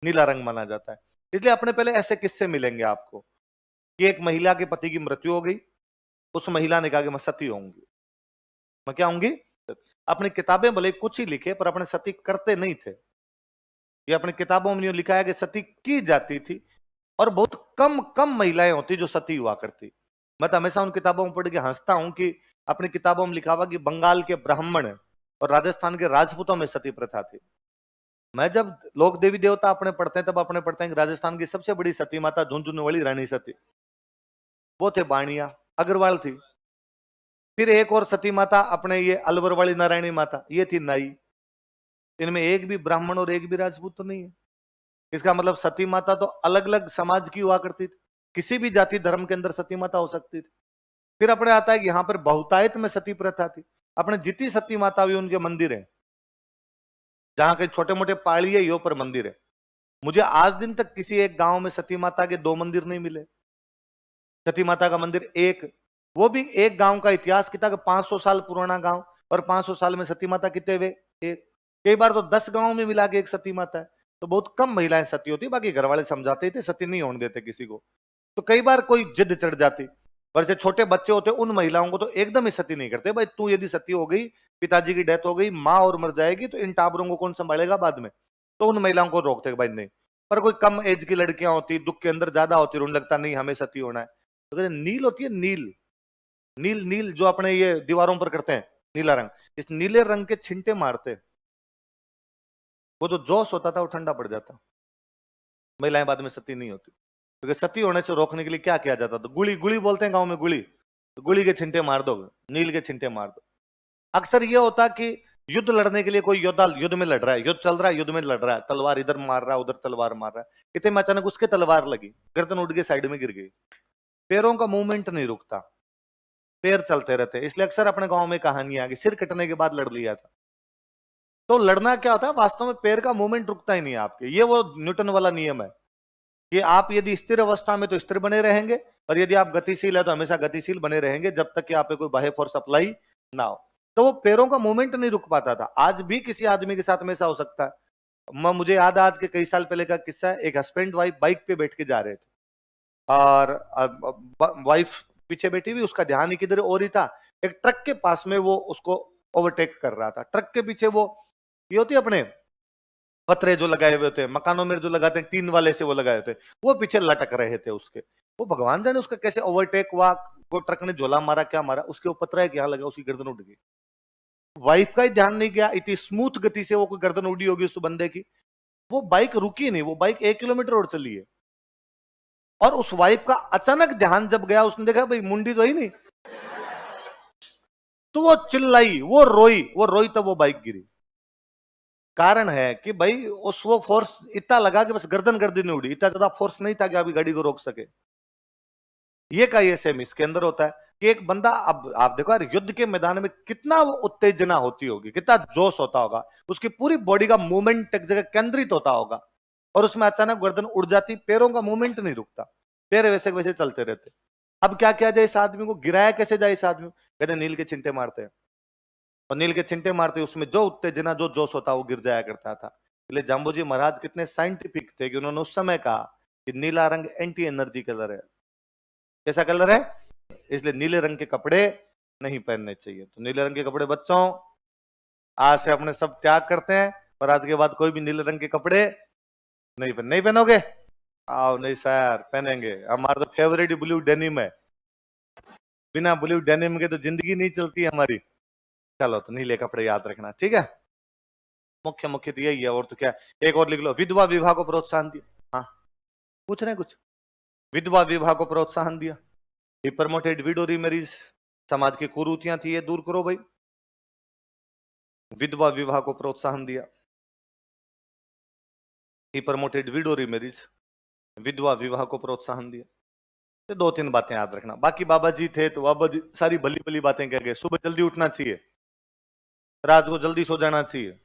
नीला रंग माना जाता है। इसलिए अपने पहले ऐसे किस्से मिलेंगे आपको कि एक महिला के पति की मृत्यु हो गई, उस महिला ने कहा कि मैं सती होंगी। मैं क्या होंगी? अपनी किताबें भले कुछ ही लिखे, पर अपने सती करते नहीं थे। ये अपनी किताबों में लिखा है कि सती की जाती थी, और बहुत कम कम महिलाएं होती जो सती हुआ करती। मैं तो हमेशा उन किताबों में पढ़ के हंसता हूं कि अपनी किताबों में लिखा हुआ कि बंगाल के ब्राह्मण और राजस्थान के राजपूतों में सती प्रथा थी। मैं जब लोक देवी देवता अपने पढ़ते हैं, तब अपने पढ़ते हैं कि राजस्थान की सबसे बड़ी सती माता झुंझुनू रानी सती, वो थे बाणिया, अग्रवाल थी। फिर एक और सती माता अपने ये अलवर वाली नारायणी माता, ये थी नाई। इनमें एक भी ब्राह्मण और एक भी राजपूत तो नहीं है। इसका मतलब सती माता तो अलग अलग समाज की हुआ करती थी, किसी भी जाति धर्म के अंदर सती माता हो सकती थी। फिर अपने आता है कि यहां पर बहुतायत में सती प्रथा थी। अपने जितनी सती माता भी उनके मंदिर है, जहां के छोटे मोटे पाड़िये ही हो पर मंदिर है। मुझे आज दिन तक किसी एक गांव में सती माता के 2 मंदिर नहीं मिले। सती माता का मंदिर एक, वो भी एक गांव का इतिहास कितना, 500 साल पुराना गांव, और 500 साल में सती माता कितने हुए? एक। कई बार तो 10 गांव में मिला के एक सती माता है। तो बहुत कम महिलाएं सती होती, बाकी घर वाले समझाते थे, सती नहीं होने देते किसी को। तो कई बार कोई जिद चढ़ जाती, पर जैसे छोटे बच्चे होते उन महिलाओं को तो एकदम ही सती नहीं करते। भाई तू यदि सती हो गई, पिताजी की डेथ हो गई, माँ और मर जाएगी, तो इन टाबरों को कौन संभालेगा बाद में? तो उन महिलाओं को रोकते भाई नहीं। पर कोई कम एज की लड़कियां होती, दुख के अंदर ज्यादा होती, उन्हें लगता नहीं हमें सती होना है, तो कहते नील होती है नील। नील नील जो अपने ये दीवारों पर करते हैं, नीला रंग, इस नीले रंग के छिंटे मारते, वो जो जोश होता था वो ठंडा पड़ जाता, महिलाएं बाद में सती नहीं होती। क्योंकि सती होने से रोकने के लिए क्या किया जाता था? गुली, गुली बोलते हैं गांव में, गुली, तो गुली के छिंटे मार दो, नील के छिंटे मार दो। अक्सर ये होता कि युद्ध लड़ने के लिए कोई योद्धा युद्ध में लड़ रहा है, युद्ध चल रहा है, युद्ध में लड़ रहा है, तलवार इधर मार रहा है, उधर तलवार मार रहा है, इतने में अचानक उसके तलवार लगी, गर्दन उठ के साइड में गिर गई। पैरों का मूवमेंट नहीं रुकता, पैर चलते रहते, इसलिए अक्सर अपने गांव में कहानियां कि सिर कटने के बाद लड़ लिया था। तो लड़ना क्या होता है वास्तव में? पैर का मूवमेंट रुकता ही नहीं है आपके। ये वो न्यूटन वाला नियम है कि आप यदि स्थिर अवस्था में तो स्थिर बने रहेंगे, और यदि आप गतिशील है तो हमेशा गतिशील बने रहेंगे, जब तक कि आप पे कोई बाह्य फोर्स अप्लाई ना हो। तो वो पैरों का मूवमेंट नहीं रुक पाता था। आज भी किसी आदमी के साथ में ऐसा हो सकता है। मुझे याद है आज के कई साल पहले का किस्सा है, एक हस्बैंड वाइफ बाइक पे बैठ के जा रहे थे, और वाइफ पीछे बैठी हुई, उसका ध्यान ही किधर और ही था। एक ट्रक के पास में वो उसको ओवरटेक कर रहा था। ट्रक के पीछे वो ये होती है अपने पतरे जो लगाए हुए थे मकानों में, जो लगाते हैं टीन वाले से, वो लगाए हुए थे, वो पीछे लटक रहे थे उसके। वो भगवान जाने उसका कैसे ओवरटेक हुआ, वो ट्रक ने झोला मारा क्या मारा, उसके ऊपर पतरा यहाँ लगा, उसकी गर्दन उठ गई। वाइफ का ही ध्यान नहीं गया, इतनी स्मूथ गति से वो कोई गर्दन उड़ी होगी उस बंदे की। वो बाइक रुकी नहीं, वो बाइक 1 किलोमीटर और चली है। और उस वाइफ का अचानक ध्यान जब गया, उसने देखा भाई मुंडी तो ही नहीं, तो वो चिल्लाई, वो रोई तब वो बाइक गिरी। कारण है कि भाई उस वो फोर्स इतना लगा कि बस गर्दन गर्दन नहीं उड़ी, इतना ज्यादा फोर्स नहीं था कि अभी गाड़ी को रोक सके। ये का ये सेम इसके अंदर होता है कि एक बंदा, अब आप देखो यार युद्ध के मैदान में कितना वो उत्तेजना होती होगी, कितना जोश होता होगा, उसकी पूरी बॉडी का मूवमेंट एक जगह केंद्रित होता होगा, और उसमें अचानक गर्दन उड़ जाती, पैरों का मूवमेंट नहीं रुकता, पैर वैसे वैसे चलते रहते। अब क्या किया जाए, इस आदमी को गिराया कैसे जाए? इस आदमी को कहते नील के छिंटे मारते हैं, और नील के छिंटे मारते उसमें जो उत्तेजना जो जोश होता वो गिर जाया करता था। इसलिए जाम्बोजी महाराज कितने साइंटिफिक थे कि उन्होंने उस समय कहा कि नीला रंग एंटी एनर्जी कलर है। कैसा कलर है, इसलिए नीले रंग के कपड़े नहीं पहनने चाहिए। तो नीले रंग के कपड़े बच्चों आज से अपने सब त्याग करते हैं, और आज के बाद कोई भी नीले रंग के कपड़े नहीं पहनोगे। आओ नहीं सर, पहनेंगे, हमारा तो फेवरेट ब्लू डेनिम है, बिना ब्लू डेनिम के तो जिंदगी नहीं चलती हमारी। चलो तो नीले कपड़े याद रखना, ठीक है। मुख्य मुख्य तो यही है, और तो क्या। एक और लिख लो, विधवा विवाह को प्रोत्साहन दिया। हाँ पूछ रहे हैं कुछ, विधवा विवाह को प्रोत्साहन दिया। ही प्रमोटेड विडो रीमैरिज, समाज की कुरीतियां थी ये दूर करो भाई, विधवा विवाह को प्रोत्साहन दिया। ही प्रमोटेड विडो रीमैरिज, विधवा विवाह को प्रोत्साहन दिया। तो दो तीन बातें याद रखना। बाकी बाबा जी थे तो बाबा जी सारी भली भली बातें कह गए। सुबह जल्दी उठना चाहिए, रात को जल्दी सो जाना चाहिए,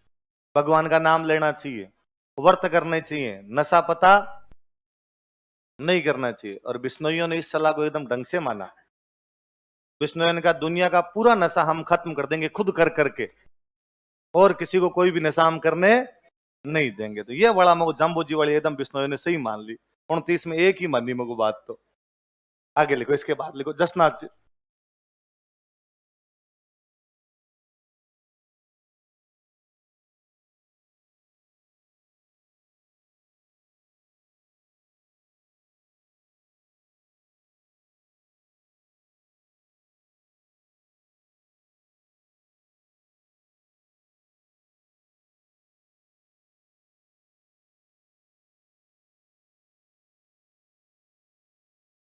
भगवान का नाम लेना चाहिए, व्रत करने चाहिए, नशा पता नहीं करना चाहिए। और बिश्नोइयों ने इस सलाह को एकदम ढंग से माना। बिश्नोइयों ने कहा दुनिया का पूरा नशा हम खत्म कर देंगे खुद कर करके, और किसी को कोई भी नशा हम करने नहीं देंगे। तो ये बड़ा मगो जम्बो जी वाली एकदम बिश्नोइयों ने सही मान ली। 29 में एक ही मानी मगो बात। तो आगे लिखो, इसके बाद लिखो जसनाथ जी।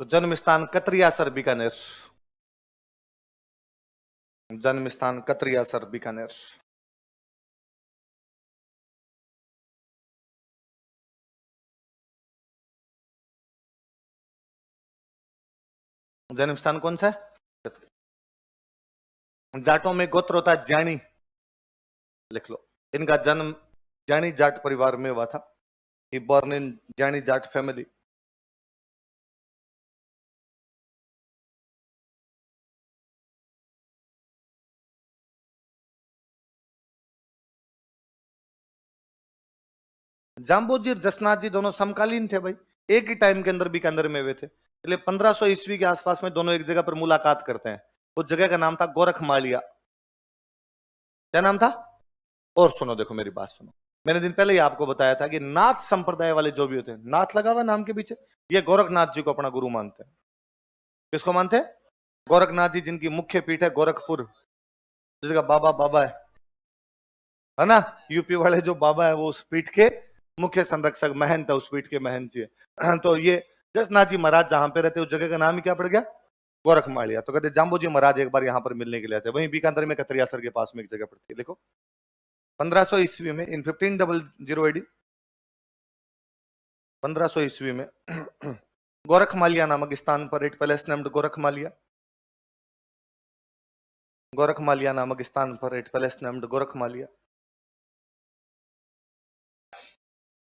तो जन्म स्थान कतरियासर बीकानेर, जन्म स्थान कतरियासर बीकानेर। जन्म स्थान कौन सा है? जाटों में गोत्र होता है जानी, लिख लो। इनका जन्म जानी जाट परिवार में हुआ था। ही बॉर्न इन जानी जाट फैमिली। जाम्बोजी और जसनाथ जी दोनों समकालीन थे भाई, एक ही टाइम के अंदर बीकानेर में हुए थे। इसलिए 1500 ईस्वी के आसपास में दोनों एक जगह पर मुलाकात करते हैं। उस जगह का नाम था गोरखमालिया। क्या नाम था? और सुनो, देखो मेरी बात सुनो, मैंने दिन पहले ही आपको बताया था कि नाथ संप्रदाय वाले जो भी होते हैं, नाथ लगा हुआ नाम के पीछे, ये गोरखनाथ जी को अपना गुरु मानते हैं। किसको मानते हैं? गोरखनाथ जी, जिनकी मुख्य पीठ है गोरखपुर, जिसका बाबा बाबा है ना। यूपी वाले जो बाबा है वो उस पीठ के मुख्य संरक्षक महंत है, उस पीठ के महंत जी है। तो ये जसनाथ जी महाराज जहां पे रहते उस जगह का नाम ही क्या पड़ गया? गोरखमालिया। तो कहते जाम्बू जी महाराज एक बार यहाँ पर मिलने के लिए आते। वहीं बीकानेर में कतरियासर के पास में एक जगह पड़ती है, देखो 1500 ईस्वी में, इन 1500 AD, 1500 ईस्वी में गोरखमालिया नामक स्थान पर एक पैलेस नेम्ड गोरखमालिया, गोरखमालिया नामक स्थान पर एक पैलेस नेम्ड गोरखमालिया।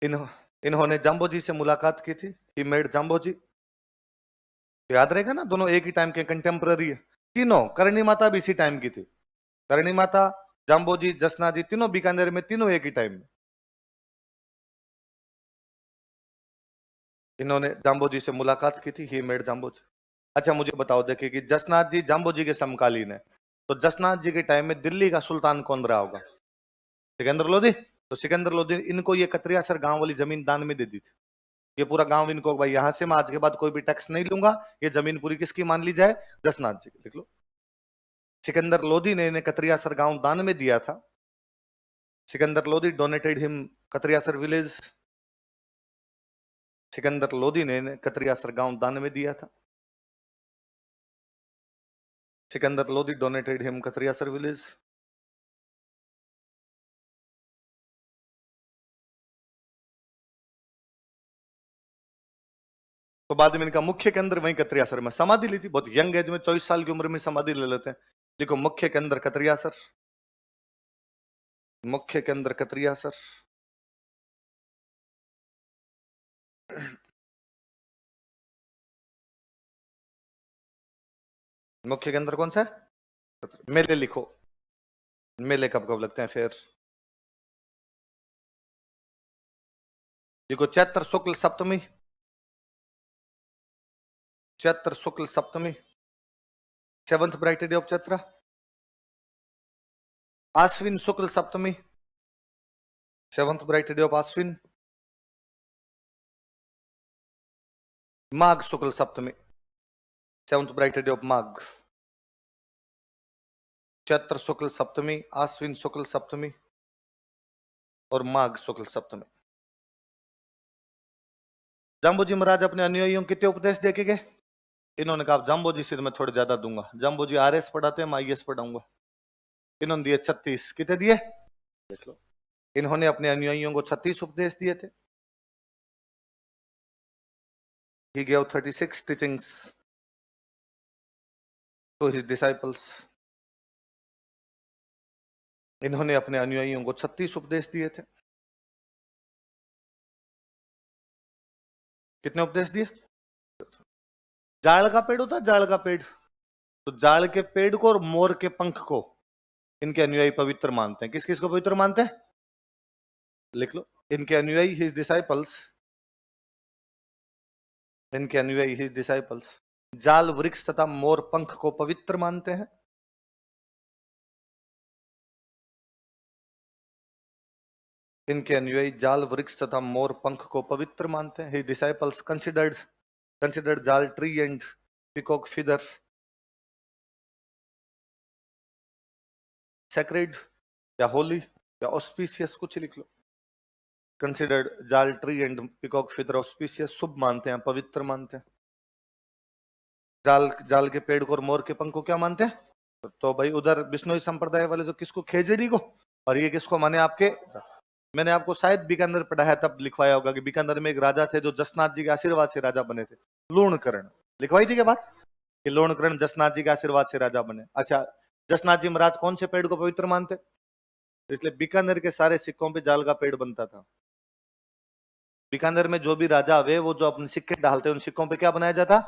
इन्होंने जाम्बो जी से मुलाकात की थी। ही मेड जाम्बो जी। याद रहेगा ना, दोनों एक ही टाइम के कंटेम्पररी है। तीनों, करणी माता भी इसी टाइम की थी। करणी माता, जाम्बो जी, जसना जी, तीनों बीकानेर में, तीनों एक ही टाइम में। इन्होंने जाम्बो जी से मुलाकात की थी। ही मेड जाम्बो जी। अच्छा मुझे बताओ, देखिए कि जसनाथ जी जाम्बो जी के समकालीन है, तो जसनाथ जी के टाइम में दिल्ली का सुल्तान कौन रहा होगा? सिकंदर लोधी। तो सिकंदर लोधी इनको ये कतरियासर गांव वाली जमीन दान में दे दी थी। ये पूरा गांव इनको, भाई यहां से मैं आज के बाद कोई भी टैक्स नहीं लूंगा, ये जमीन पूरी किसकी मान ली जाए? जसनाथ जी की। लिख लो, सिकंदर लोधी ने इन्हें कतरियासर गांव दान में दिया था। Sikandar Lodhi donated him Katariyasar village. Sikandar Lodhi ने इन्हें कतरियासर गांव दान में दिया था। Sikandar Lodhi donated him Katariyasar village. तो बाद में इनका मुख्य केंद्र वहीं कतरियासर में समाधि ली थी। बहुत यंग एज में, 24 साल की उम्र में समाधि ले लेते हैं। देखो मुख्य केंद्र कतरियासर, मुख्य केंद्र कतरियासर। मुख्य केंद्र कौन सा है? मेले लिखो, मेले कब कब लगते हैं फिर? देखो चैत्र शुक्ल सप्तमी, चैत्र शुक्ल सप्तमी, seventh bright day of Chaitra, आश्विन शुक्ल सप्तमी, seventh bright day of Ashwin, माघ शुक्ल सप्तमी, seventh bright day of Magh, चैत्र शुक्ल सप्तमी, आश्विन शुक्ल सप्तमी और माघ शुक्ल सप्तमी। जाम्बोजी महाराज अपने अनुयायियों कितने उपदेश देके गए? इन्होंने कहा जाम्बोजी से मैं थोड़े ज्यादा दूंगा। जाम्बोजी आरएस पढ़ाते हैं, मैं आईएएस पढ़ाऊंगा। इन्होंने दिए 36। कितने दिए? देख लो, इन्होंने अपने अनुयायियों को 36 उपदेश दिए थे। He gave 36 teachings to his disciples. इन्होंने अपने अनुयायियों को 36 उपदेश दिए थे। कितने उपदेश दिए? जाड़ का पेड़ होता है, जाड़ का पेड़, तो जाड़ के पेड़ को और मोर के पंख को इनके अनुयायी पवित्र मानते हैं। किस किस को पवित्र मानते हैं? लिख लो, इनके अनुयायी हिज डिसाइपल्स, इनके अनुयायी हिज डिसाइपल्स जाल वृक्ष तथा मोर पंख को पवित्र मानते हैं। इनके अनुयायी जाल वृक्ष तथा मोर पंख को पवित्र मानते हैं। His disciples considered jal tree and peacock feather sacred या होली या ऑस्पिशियस, कुछ लिख लो। Considered jal tree and peacock feather auspicious, शुभ मानते हैं, पवित्र मानते हैं। जाल के पेड़ को और मोर के पंख को क्या मानते हैं? तो भाई उधर बिश्नोई संप्रदाय वाले तो किसको? खेजड़ी को। और ये किसको माने? आपके, मैंने आपको शायद बीकानेर पढ़ाया तब लिखवाया होगा कि बीकानेर में एक राजा थे जो जसनाथ जी के आशीर्वाद से राजा बने थे, लूणकरण। लिखवाई थी क्या बात कि लूणकरण जसनाथ जी के आशीर्वाद से राजा बने? अच्छा, जसनाथ जी महाराज कौन से पेड़ को पवित्र मानते? इसलिए बीकानेर के सारे सिक्कों पे जाल का पेड़ बनता था। बीकानेर में जो भी राजा हुए वो जो अपने सिक्के डालते उन सिक्कों पे क्या बनाया जाता?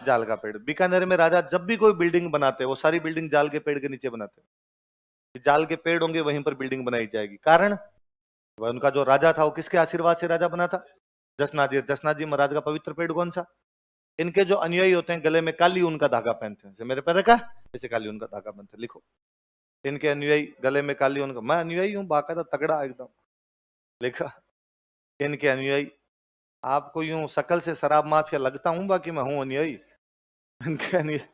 जाल का पेड़। बीकानेर में राजा जब भी कोई बिल्डिंग बनाते वो सारी बिल्डिंग जाल के पेड़ के नीचे बनाते। जाल के पेड़ होंगे वहीं पर बिल्डिंग बनाई जाएगी। कारण उनका जो राजा था वो किसके आशीर्वाद से राजा बना था? जसनाथ जी। जसनाथ जी महाराज का पवित्र पेड़ कौन सा? इनके जो अनुयायी होते हैं गले में काली ऊन का धागा पहनते हैं। मेरे पैर का जैसे काली ऊन का धागा पहनते। लिखो, इनके अनुयायी गले में काली ऊन का, मैं अनुयायी हूँ बाकायदा तगड़ा एकदम। लिखा, इनके अनुयायी, आपको यूं शकल से शराब माफिया लगता हूं, बाकी मैं हूं अनुयायी। इनके अनुयायी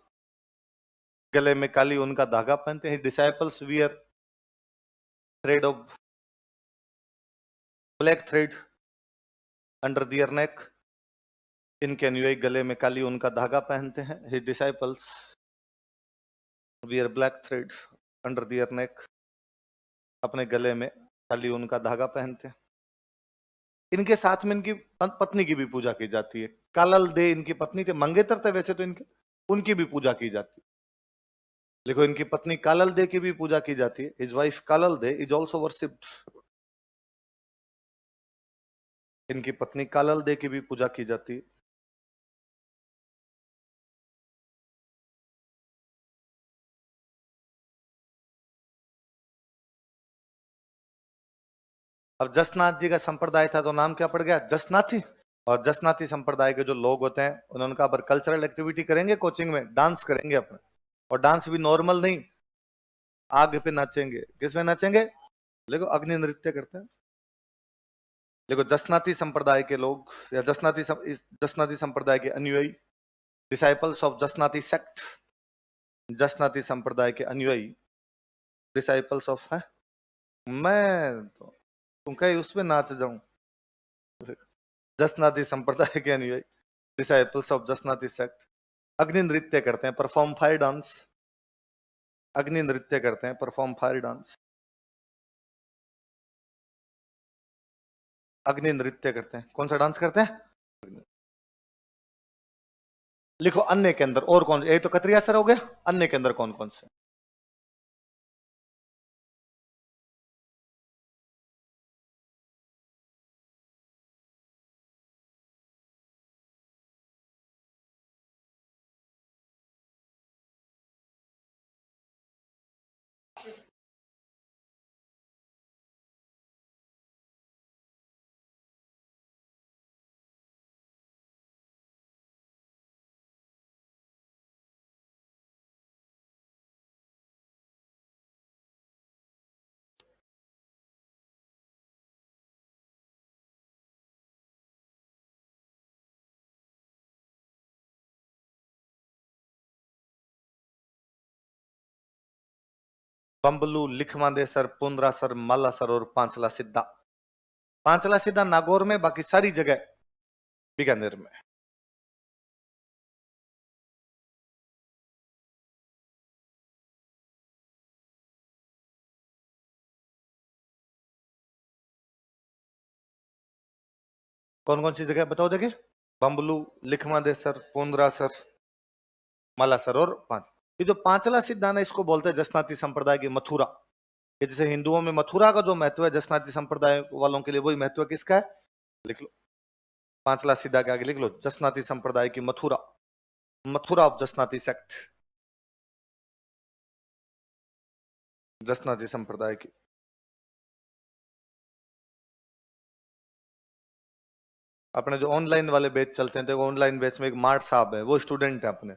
गले में काली ऊन का धागा पहनते हैं। Disciples wear thread of black thread under their neck. इनके अनुयायी गले में काली ऊन का धागा पहनते हैं। His disciples wear black thread under their neck, अपने गले में काली ऊन का धागा पहनते हैं। इनके साथ में इनकी पत्नी की भी पूजा की जाती है। कालल दे इनकी पत्नी थे, मंगेतर थे वैसे तो इनके, उनकी भी पूजा की जाती है। देखो, इनकी पत्नी कालल दे की भी पूजा की जाती है। His wife Kalal De is also worshipped. इनकी पत्नी कालल दे की भी पूजा की जाती है। अब जसनाथ जी का संप्रदाय था तो नाम क्या पड़ गया? जसनाथी। और जसनाथी संप्रदाय के जो लोग होते हैं उन्होंने कहा पर कल्चरल एक्टिविटी करेंगे, कोचिंग में डांस करेंगे अपने, और डांस भी नॉर्मल नहीं, आग पे नाचेंगे। किस में नाचेंगे? देखो, अग्नि नृत्य करते हैं। देखो, जसनाती संप्रदाय के लोग या जसनाती संप्रदाय के अनुयायी, disciples of Jasnathi sect, Jasnathi संप्रदाय के अनुयायी, डिसाइपल्स ऑफ है। मैं तो तुम कहीं उसमें नाच जाऊं। जसनाती संप्रदाय के अनुयायी, डिसाइपल्स ऑफ जसनाती सेक्ट, अग्नि नृत्य करते हैं, परफॉर्म फायर डांस। अग्नि नृत्य करते हैं, परफॉर्म फायर डांस। अग्नि नृत्य करते हैं। कौन सा डांस करते हैं? लिखो, अन्य के अंदर और कौन? ये तो कतरिया सर हो गया। अन्य के अंदर कौन कौन से? बम्बलू, लिखमांदेसर, पुंडरासर, मालासर और पांचला सिद्धा। पांचला सिद्धा नागौर में, बाकी सारी जगह बीकानेर में। कौन कौन सी जगह बताओ देखिए? बम्बलू, लिखमांदेसर, पुंडरासर, मालासर और पांच। ये जो पांचला सिद्धा ना, इसको बोलते हैं जसनाती संप्रदाय की मथुरा। कि जैसे हिंदुओं में मथुरा का जो महत्व है, जसनाती संप्रदाय वालों के लिए वही महत्व किसका है? लिख लो, पांचला सिद्धा के आगे लिख लो जसनाती संप्रदाय की मथुरा। मथुरा ऑफ जसनाती सेक्ट, जसनाती संप्रदाय की। अपने जो ऑनलाइन वाले बैच चलते हैं, तो ऑनलाइन बैच में एक मार्ट साहब है, वो स्टूडेंट है अपने,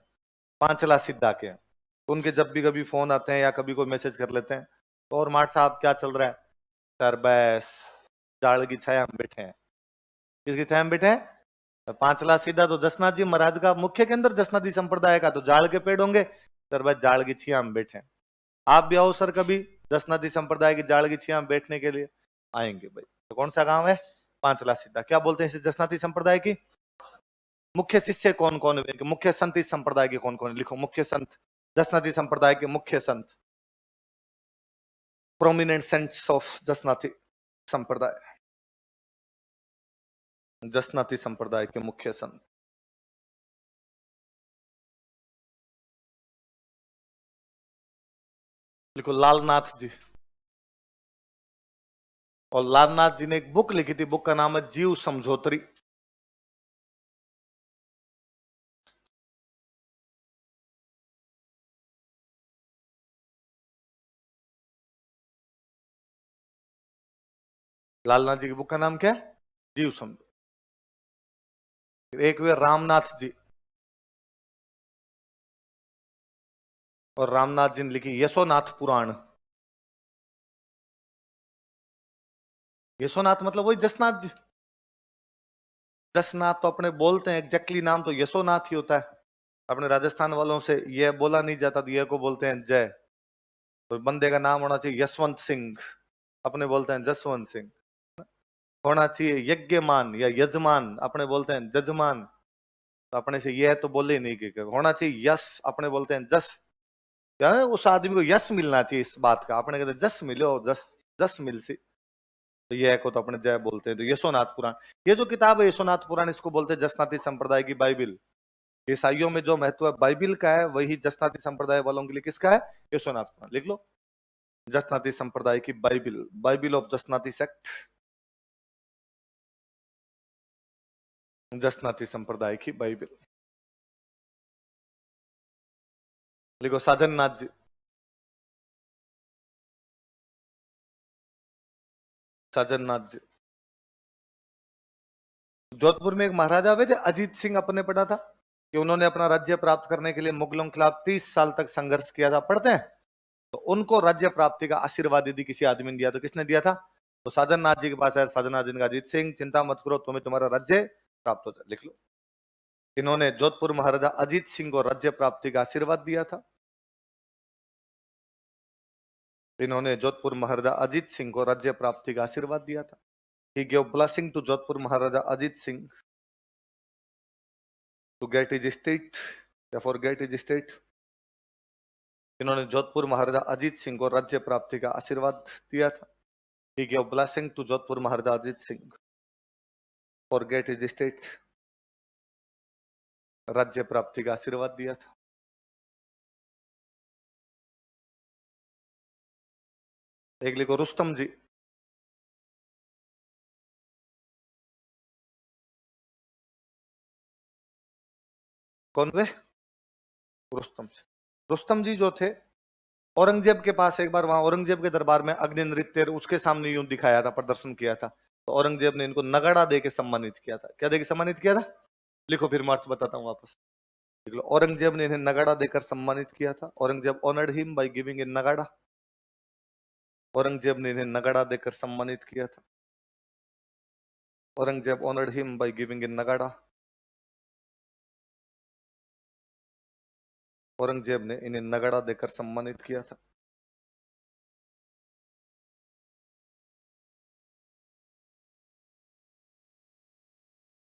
पांचला सिद्धा के। तो उनके जब भी कभी फोन आते हैं या कभी कोई मैसेज कर लेते हैं, तो और मार्ट साहब क्या चल रहा है? सर बस जाड़ की छाया में बैठे हैं। किसकी छाया में बैठे हैं? तो पांचला सीधा तो जसनाथ जी महाराज का मुख्य केंद्र जसनाथी संप्रदाय का, तो जाड़ के पेड़ होंगे, सर बस जाड़ की छिया में बैठे हैं। आप भी आओ सर कभी जसनाथी संप्रदाय की जाड़ की छिया में बैठने के लिए। आएंगे भाई। तो कौन सा गांव है? पांचला सीधा। क्या बोलते हैं इसे? जसनाथी संप्रदाय की मुख्य शिष्य कौन कौन है? मुख्य संत इस संप्रदाय के कौन कौन है? लिखो, मुख्य संत, जसनाथी संप्रदाय के मुख्य संत, प्रोमिनेंट सेंट्स ऑफ जसनाथी संप्रदाय, जसनाथी संप्रदाय के मुख्य संत। लिखो, लालनाथ जी। और लालनाथ जी ने एक बुक लिखी थी, बुक का नाम है जीव समझोतरी। लालनाथ जी की बुक का नाम क्या है? जीव समझो। एक वे रामनाथ जी, और रामनाथ जी ने लिखी यशोनाथ पुराण। यशोनाथ मतलब वही जसनाथ जी। जसनाथ तो अपने बोलते हैं, एग्जैक्टली नाम तो यशोनाथ ही होता है। अपने राजस्थान वालों से यह बोला नहीं जाता, तो यह को बोलते हैं जय। तो बंदे का नाम होना चाहिए यशवंत सिंह, अपने बोलते हैं जसवंत सिंह। होना चाहिए यज्ञमान या यजमान, अपने बोलते हैं जजमान। तो अपने से यह तो बोले ही नहीं कि होना चाहिए यश, अपने बोलते हैं जस। यार उस आदमी को यश मिलना चाहिए इस बात का, अपने कहते हैं जस मिलो, जस जस मिल सी। तो यह को तो अपने जय बोलते हैं। तो यशोनाथ पुराण, ये जो किताब है यशोनाथ पुराण, इसको बोलते हैं जसनाती संप्रदाय की बाइबिल। ईसाइयों में जो महत्व है बाइबिल का है, वही जसनाती संप्रदाय वालों के लिए किसका है? यशोनाथ पुराण। लिख लो, जसनाती संप्रदाय की Bible, Bible of Jasnathi sect, Jasnathi संप्रदाय की बाइबिल। लिखो, साजन नाथ जी, साजन नाथ जी। जोधपुर में एक महाराजा हुए थे अजीत सिंह, अपने पढ़ा था कि उन्होंने अपना राज्य प्राप्त करने के लिए मुगलों के खिलाफ 30 साल तक संघर्ष किया था, पढ़ते हैं? तो उनको राज्य प्राप्ति का आशीर्वाद यदि किसी आदमी ने दिया, तो किसने दिया था? तो साजन नाथ जी के पास है। साजन नाथ जी का, अजीत सिंह चिंता मत करो, तुम्हें तुम्हारा राज्य प्राप्त हो जाए। लिख लो, इन्होंने जोधपुर महाराजा अजीत सिंह को राज्य प्राप्ति का आशीर्वाद दिया था। इन्होंने जोधपुर महाराजा अजीत सिंह को राज्य प्राप्ति का आशीर्वाद दिया था। He gave blessing to Jodhpur Maharaja Ajit Singh to get his state या for get his state। इन्होंने जोधपुर महाराजा अजीत सिंह को राज्य प्राप्ति का आशीर्वाद दिया था। He gave blessing to Jodhpur Maharaja Ajit Singh for get his state, राज्य प्राप्ति का आशीर्वाद दिया था। एक लिखो, रुस्तम जी। कौन वे? रुस्तम जी। रुस्तम जी जो थे, औरंगजेब के पास एक बार, वहां औरंगजेब के दरबार में अग्नि नृत्य उसके सामने यूं दिखाया था, प्रदर्शन किया था। तो औरंगजेब ने इनको नगाड़ा दे के सम्मानित किया था। क्या दे के सम्मानित किया था? लिखो, फिर मैं अर्थ बताता हूं वापस। औरंगजेब ने इन्हें नगाड़ा देकर सम्मानित किया था। Aurangzeb honoured him by giving in नगाड़ा। औरंगजेब ने इन्हें नगाड़ा देकर सम्मानित किया था। Aurangzeb honoured him by giving in नगाड़ा। औरंगजेब ने इन्हें नगाड़ा देकर सम्मानित किया था।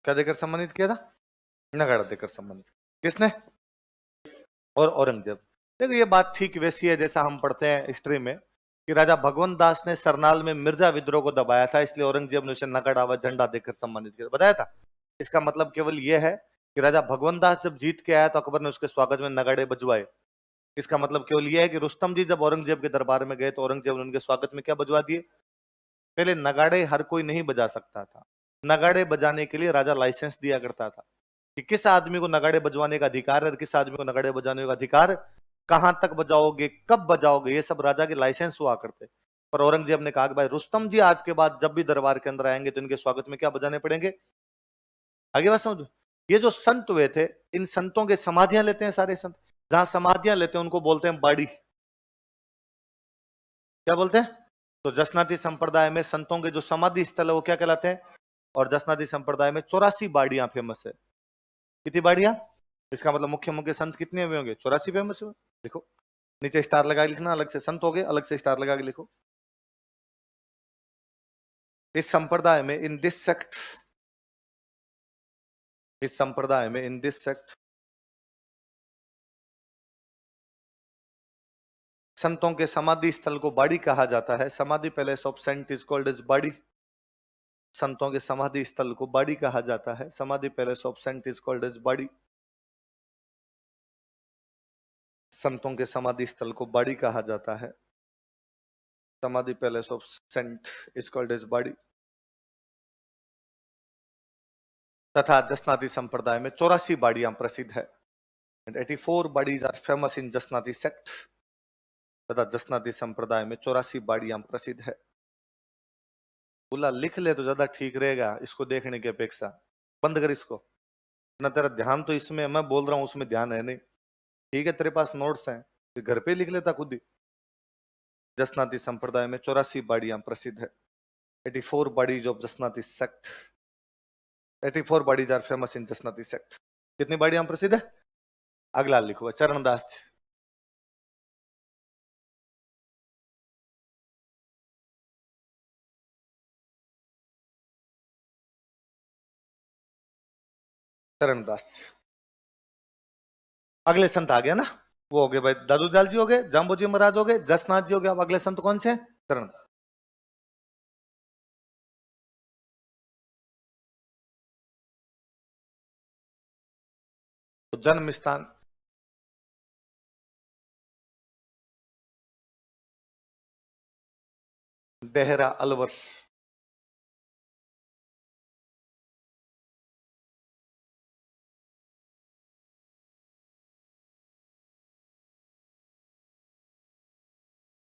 क्या देकर सम्मानित किया था? नगाड़ा देकर सम्मानित। किसने? और औरंगजेब। देखो ये बात ठीक वैसी है जैसा हम पढ़ते हैं हिस्ट्री में कि राजा भगवंत दास ने सरनाल में मिर्जा विद्रोह को दबाया था, इसलिए औरंगजेब ने उसे नगाड़ा व झंडा देकर सम्मानित किया, बताया था। इसका मतलब केवल यह है कि राजा भगवंत दास जब जीत के आया तो अकबर ने उसके स्वागत में नगाड़े बजवाए। इसका मतलब केवल यह है कि रुस्तम जी जब औरंगजेब के दरबार में गए तो औरंगजेब ने उनके स्वागत में क्या बजवा दिए? पहले नगाड़े हर कोई नहीं बजा सकता था, नगाड़े बजाने के लिए राजा लाइसेंस दिया करता था कि किस आदमी को नगाड़े बजवाने का अधिकार है और किस आदमी को नगाड़े बजाने का अधिकार, कहां तक बजाओगे, कब बजाओगे, ये सब राजा के लाइसेंस हुआ करते। पर औरंगजेब ने कहा कि भाई रुस्तम जी आज के बाद जब भी दरबार के अंदर आएंगे तो इनके स्वागत में क्या बजाने पड़ेंगे? आगे बात समझो। ये जो संत हुए थे, इन संतों के समाधियां लेते हैं सारे संत, जहां समाधियां लेते हैं उनको बोलते हैं बाड़ी। क्या बोलते हैं? तो जसनाती संप्रदाय में संतों के जो समाधि स्थल है वो क्या कहलाते हैं? और जसनाती संप्रदाय में 84 बाड़ियां फेमस है। कितनी बाड़ियां? इसका मतलब मुख्य मुख्य संत कितने हुए होंगे? 84 फेमस हुए। देखो नीचे स्टार लगा के लिखना, अलग से संत हो गए, अलग से स्टार लगा के लिखो। इस संप्रदाय में इन दिस सेक्ट, इस संप्रदाय में इन दिस सेक्ट संतों के समाधि स्थल को बाड़ी कहा जाता है। Samadhi palace of saint is called as Badi. संतों के समाधि स्थल को बाड़ी कहा जाता है। Samadhi palace of saint is called as Badi. संतों के समाधि स्थल को बाड़ी कहा जाता है। Samadhi palace of saint is called as badi. तथा जसनाती संप्रदाय में 84 बाड़ियां प्रसिद्ध है। And 84 badis are famous in Jasnathi sect. तथा जसनाती संप्रदाय में 84 बाड़ियां प्रसिद्ध है। बोला लिख ले तो ज्यादा ठीक रहेगा इसको देखने की अपेक्षा। बंद कर इसको ना, तेरा ध्यान तो इसमें मैं बोल रहा हूं उसमें ध्यान है नहीं। ठीक है तेरे पास नोट्स हैं तो घर पे लिख लेता खुद ही। जसनाती संप्रदाय में 84 बाड़ियां प्रसिद्ध है। 84 badis of Jasnathi sect. 84 badis are famous in Jasnathi sect. कितनी बाड़ियां प्रसिद्ध है? अगला लिखो चरणदास। चरणदास। अगले संत आ गया ना, वो हो गए भाई दादू दयाल जी हो गए, जाम्बोजी महाराज हो गए, जसनाथ जी हो गए। अब अगले संत कौन से हैं? चरण। तो जन्म स्थान देहरा अलवर।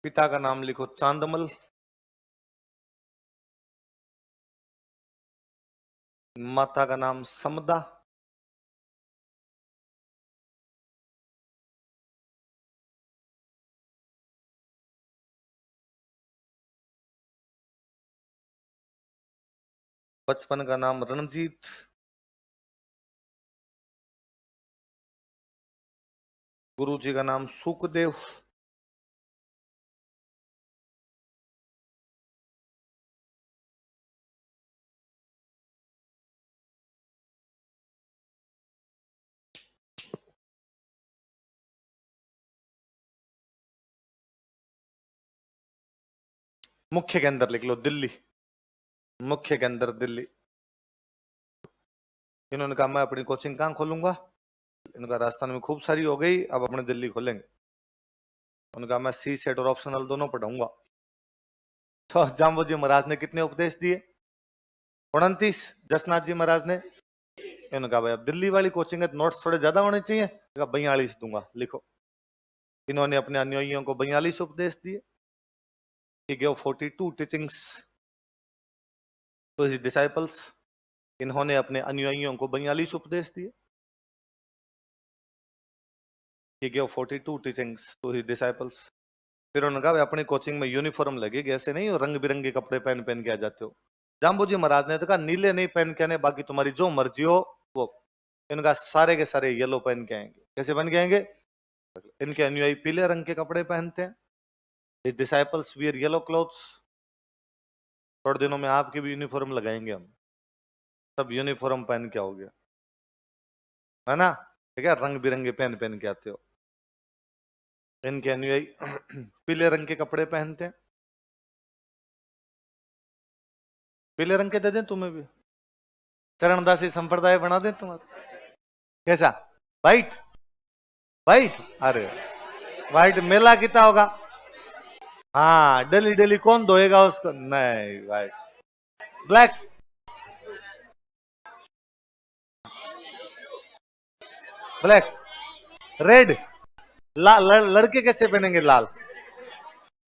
पिता का नाम लिखो चांदमल। माता का नाम समदा। बचपन का नाम रणजीत। गुरु जी का नाम सुखदेव। मुख्य के अंदर लिख लो दिल्ली। मुख्य के अंदर दिल्ली। इन्होंने कहा मैं अपनी कोचिंग कहाँ खोलूंगा? इनका राजस्थान में खूब सारी हो गई, अब अपने दिल्ली खोलेंगे। उनका मैं सी सेट और ऑप्शनल दोनों पढ़ाऊंगा। तो जाम्बोजी महाराज ने कितने उपदेश दिए? 29। जसनाथ जी महाराज ने? इन्होंने कहा भाई अब दिल्ली वाली कोचिंग है नोट्स थोड़े ज्यादा होने चाहिए। 42 दूंगा, लिखो। इन्होंने अपने अनुयायियों को 42 उपदेश दिए। He gave 42 teachings to his disciples. इन्होंने अपने अनुयायियों को 42 उपदेश दिए। He gave 42 teachings to his disciples. फिर उन्होंने कहा अपनी कोचिंग में यूनिफॉर्म लगेगी, ऐसे नहीं रंग बिरंगे कपड़े पहन पहन के आ जाते हो। जाम्बोजी महाराज ने तो कहा नीले नहीं पहन के आने, बाकी तुम्हारी जो मर्जी हो वो। इनका सारे के सारे येलो पहन के आएंगे। कैसे पहन के आएंगे? इनके अनुयायी पीले रंग के कपड़े पहनते हैं। His disciples wear yellow clothes. थोड़े दिनों में आपके भी यूनिफॉर्म लगाएंगे हम। सब यूनिफॉर्म पहन के आओगे, है ना? ठीक है, रंग बिरंगे पेन पहन के आते हो। इनके अनुयायी पीले रंग के कपड़े पहनते हैं। पीले रंग के दे दें तुम्हें भी, चरणदासी संप्रदाय बना दें तुम्हारा, कैसा? वाइट? वाइट? अरे वाइट मेला कितना होगा? हाँ, डेली डेली कौन धोएगा उसको? नहीं, वाइट। ब्लैक? ब्लैक? रेड? लड़के कैसे पहनेंगे लाल?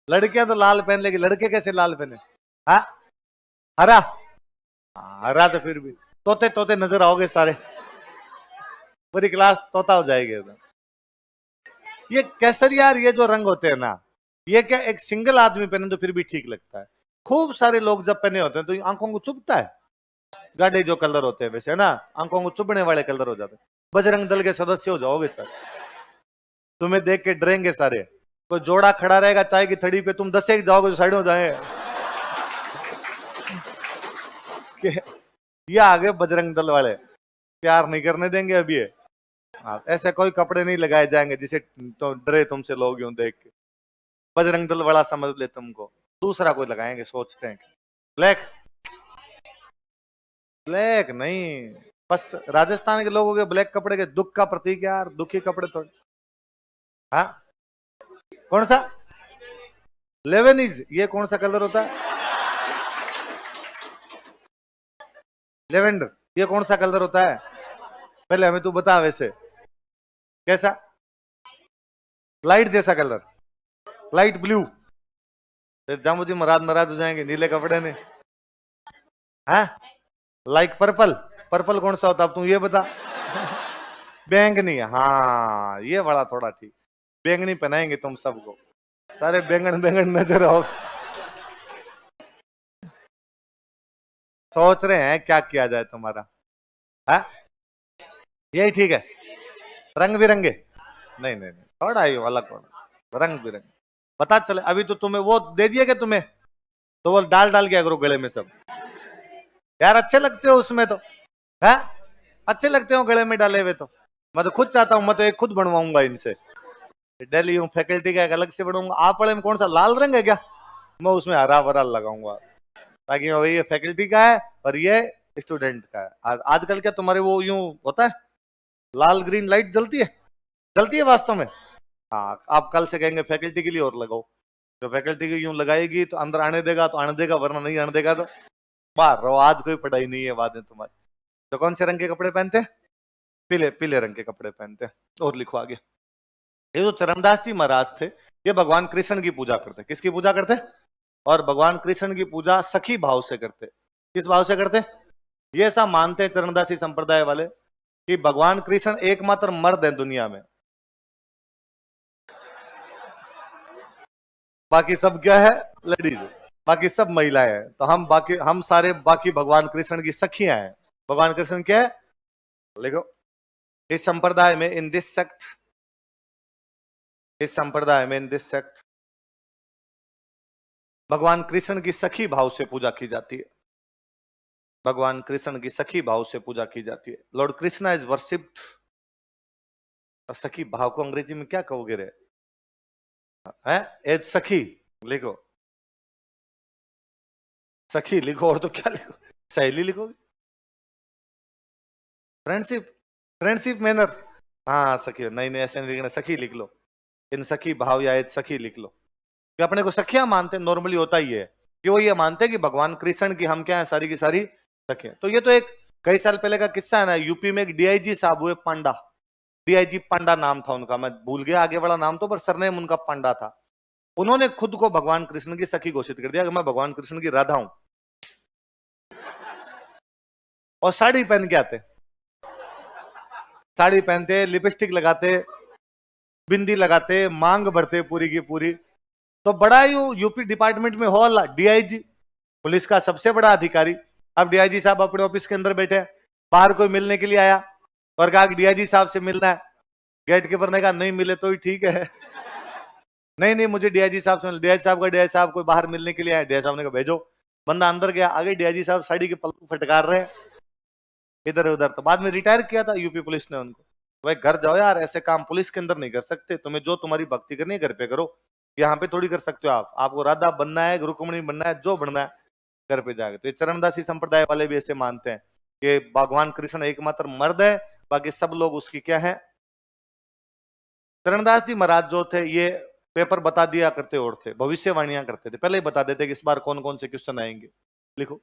लड़कियां तो लाल पहन लेगी, लड़के कैसे लाल पहने? हाँ, हरा? हरा तो फिर भी तोते तोते नजर आओगे सारे, पूरी क्लास तोता हो जाएगी एकदम। ये कैसर यार, ये जो रंग होते हैं ना, ये क्या एक सिंगल आदमी पहने तो फिर भी ठीक लगता है, खूब सारे लोग जब पहने होते हैं तो आंखों को चुभता है। गाढ़े जो कलर होते हैं वैसे, है ना, आंखों को चुभने वाले कलर हो जाते हैं। बजरंग दल के सदस्य हो जाओगे सर, तुम्हें देख के डरेंगे सारे। कोई जोड़ा खड़ा रहेगा चाय की थड़ी पे, तुम 10 एक जाओगे तो साइड हो जाए कि ये आगे बजरंग दल वाले, प्यार नहीं करने देंगे अभी ये। हाँ, ऐसे कोई कपड़े नहीं लगाए जाएंगे जिसे तो डरे तुमसे लोग यूं देख के, बजरंग दल वाला समझ ले तुमको, दूसरा कोई लगाएंगे सोचते हैं। ब्लैक? ब्लैक नहीं, बस राजस्थान के लोगों के ब्लैक कपड़े के दुख का प्रतीक यार, दुखी कपड़े तो। हाँ, कौन सा? लेवेनिज? ये कौन सा कलर होता है? लेवेंडर? ये कौन सा कलर होता है? पहले हमें तू बता वैसे, कैसा? लाइट जैसा colour? Light blue? Jamu ji महाराज नाराज हो जाएंगे, नीले कपड़े ने। हाँ, लाइक पर्पल? पर्पल कौन सा होता, अब तुम ये बता। बैंगनी? हाँ, ये बड़ा थोड़ा ठीक, बैंगनी पहनाएंगे तुम सबको, सारे बैंगन बैंगन नजर आओ। सोच रहे हैं क्या किया जाए तुम्हारा? हाँ, यही ठीक है, रंग बिरंगे? नहीं नहीं नहीं, थोड़ा ही अलग थोड़ा, रंग बिरंगे पता चले। अभी तो तुम्हें वो दे दिया क्या तुम्हें, तो वो डाल डाल के करो गले में सब, यार अच्छे लगते हो उसमें तो, है अच्छे लगते हो गले में डाले हुए तो। मैं तो खुद चाहता हूँ, मैं तो एक खुद बनवाऊंगा इनसे, डेली हूँ फैकल्टी का एक अलग से बनवाऊंगा। आप वाले में कौन सा लाल रंग है क्या, मैं उसमें हरा भरा लगाऊंगा, ताकि भाई ये फैकल्टी का है और ये स्टूडेंट का है। आजकल क्या तुम्हारे वो यूं होता है, लाल ग्रीन लाइट जलती है, जलती है वास्तव में। हाँ, आप कल से कहेंगे फैकल्टी के लिए और लगाओ, जो फैकल्टी की यूं लगाएगी तो अंदर आने देगा तो आने देगा, वरना नहीं आने देगा तो बाहर रहो, आज कोई पढ़ाई नहीं है बाद में तुम्हारी। तो कौन से रंग के कपड़े पहनते? पीले, पीले रंग के कपड़े पहनते। और लिखो आगे। ये जो चरणदास जी महाराज थे, ये भगवान कृष्ण की पूजा करते। किसकी पूजा करते? और भगवान कृष्ण की पूजा सखी भाव से करते। किस भाव से करते? ये ऐसा मानते हैं चरणदासी संप्रदाय वाले कि भगवान कृष्ण एकमात्र मर्द है दुनिया में, बाकी सब क्या है, लेडीज, बाकी सब महिलाएं हैं। तो हम सारे बाकी भगवान कृष्ण की सखियां हैं। भगवान कृष्ण क्या है, लिखो। इस संप्रदाय में, इन दिस सेक्ट, इस संप्रदाय में, इन दिस सेक्ट, भगवान कृष्ण की सखी भाव से पूजा की जाती है। भगवान कृष्ण की सखी भाव से पूजा की जाती है। Lord Krishna is worshipped. सखी भाव को अंग्रेजी में क्या कहोगे रे, है? एज सखी लिखो, सखी लिखो, और तो क्या लिखो, सहेली लिखोगे, फ्रेंडशिप, फ्रेंडशिप मैनर। हाँ सखी, नहीं नहीं ऐसे नहीं लिखना, सखी लिख लो, इन सखी भाव या एज सखी लिख लो। कि अपने को सखियां मानते, नॉर्मली होता ही है कि वो ये मानते हैं कि भगवान कृष्ण की हम क्या है, सारी की सारी सखियां। तो ये तो एक कई साल पहले का किस्सा है ना, यूपी में एक डीआईजी साहब हुए पांडा, डीआईजी पांडा नाम था उनका, मैं भूल गया आगे वाला नाम तो, पर सरनेम उनका पांडा था। उन्होंने खुद को भगवान कृष्ण की सखी घोषित कर दिया कि मैं भगवान कृष्ण की राधा हूं, और साड़ी पहन के आते, साड़ी पहनते, लिपस्टिक लगाते, बिंदी लगाते, मांग भरते पूरी की पूरी। तो बड़ा यूपी डिपार्टमेंट में हो डीआईजी, पुलिस का सबसे बड़ा अधिकारी। अब डीआईजी साहब अपने ऑफिस के अंदर बैठे, बाहर कोई मिलने के लिए आया और कहा कि डीआईजी साहब से मिलना है। गेट कीपर ने कहा नहीं मिले तो ही ठीक है। नहीं नहीं मुझे डीआईजी साहब से, डीआईजी साहब का, डीआईजी साहब कोई बाहर मिलने के लिए आया। डीआईजी साहब ने कहा भेजो। बंदा अंदर गया, आगे डीआईजी साहब साड़ी के पल्लू फटकार रहे हैं, इधर उधर। तो बाद में रिटायर किया था यूपी पुलिस ने उनको। भाई घर जाओ यार, ऐसे काम पुलिस के अंदर नहीं कर सकते। तुम्हें जो तुम्हारी भक्ति करनी है घर पे करो, यहाँ पे थोड़ी कर सकते हो आप। आपको राधा बनना है, रुक्मणी बनना है, जो बनना है घर पे जाके। तो ये चरणदासी संप्रदाय वाले भी ऐसे मानते हैं कि भगवान कृष्ण एकमात्र मर्द है, बाकी सब लोग उसकी क्या है। चरणदास जी महाराज जो थे ये पेपर बता दिया करते और थे, भविष्यवाणियां करते थे, पहले ही बता देते कि इस बार कौन कौन से क्वेश्चन आएंगे। लिखो,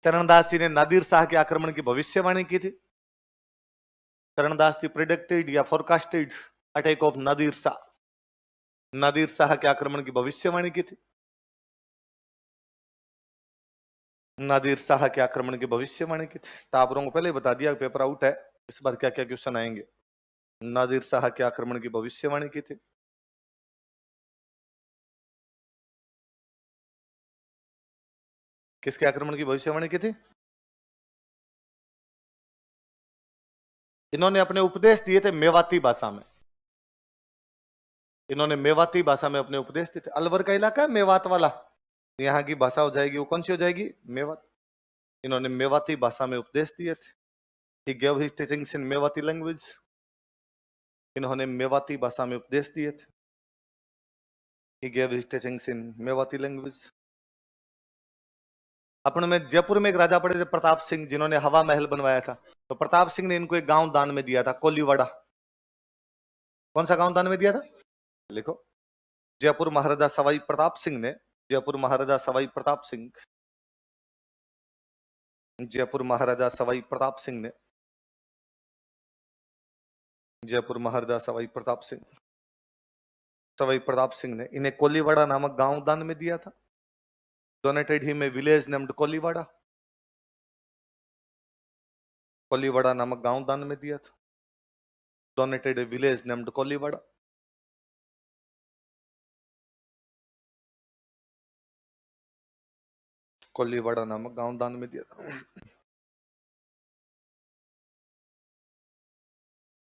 चरणदास जी ने नादिर शाह के आक्रमण की भविष्यवाणी की थी। चरणदास जी प्रिडिक्टेड या forecasted attack of Nadir Shah. Nadir Shah के आक्रमण की भविष्यवाणी की थी। नादिर शाह के आक्रमण की भविष्यवाणी की थी। टापरों को पहले ही बता दिया पेपर आउट है, इस बार क्या क्या क्वेश्चन आएंगे। नादिर शाह के आक्रमण की भविष्यवाणी की थी। किसके आक्रमण की भविष्यवाणी की थी? इन्होंने अपने उपदेश दिए थे मेवाती भाषा में। इन्होंने मेवाती भाषा में अपने उपदेश दिए थे। अलवर का इलाका है मेवात वाला, यहाँ की भाषा हो जाएगी वो कौन सी हो जाएगी? मेवात। इन्होंने मेवाती भाषा में उपदेश दिए थे। He gave his teachings in Mewati language. इन्होंने मेवाती भाषा में उपदेश दिए थे। He gave his teachings in Mewati language. अपने में जयपुर में एक राजा पड़े थे प्रताप सिंह, जिन्होंने हवा महल बनवाया था। तो प्रताप सिंह ने इनको एक गांव दान में दिया था, कोलीवाड़ा। कौन सा गांव दान में दिया था? लिखो, जयपुर महाराजा सवाई प्रताप सिंह ने, जयपुर महाराजा सवाई प्रताप सिंह, जयपुर महाराजा सवाई प्रताप सिंह ने, जयपुर महाराजा सवाई प्रताप सिंह, सवाई प्रताप सिंह ने इन्हें कोलीवाड़ा नामक गांव दान में दिया था। Donated him a village named Koliwada. Koliwada नामक गांव दान में दिया था। डोनेटेड ए विलेज नेम्ड कोलीवाड़ा। कोलीवाड़ा नामक गांव दान में दिया था।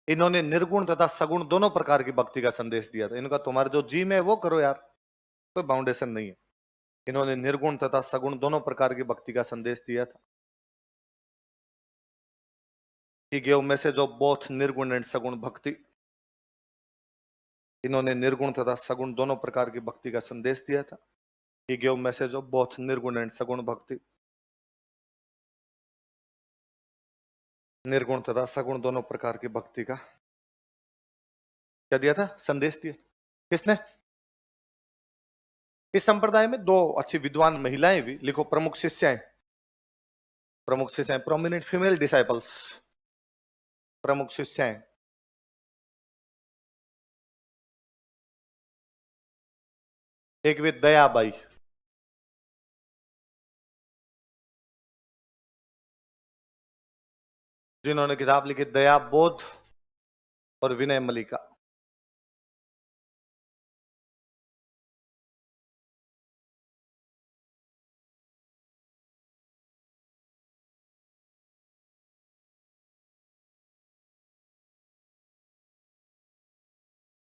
इन्होंने निर्गुण तथा सगुण दोनों प्रकार की भक्ति का संदेश दिया था। इनका तुम्हारे जो जी में वो करो यार, कोई बाउंडेशन नहीं है। इन्होंने निर्गुण तथा सगुण दोनों प्रकार की भक्ति का संदेश दिया था। He gave message of both निर्गुण एंड सगुण भक्ति। इन्होंने निर्गुण तथा सगुण दोनों प्रकार की भक्ति का संदेश दिया था। He gave message of both निर्गुण एंड सगुण भक्ति। निर्गुण तथा सगुण दोनों प्रकार की भक्ति का क्या दिया था? संदेश दिया। किसने? इस संप्रदाय में दो अच्छी विद्वान महिलाएं भी। लिखो, प्रमुख शिष्याएं। प्रमुख शिष्याएं, प्रोमिनेंट फीमेल डिसाइपल्स। प्रमुख शिष्याएं। एक वे दयाबाई, जिन्होंने किताब लिखी दया बोध और विनय मलिका।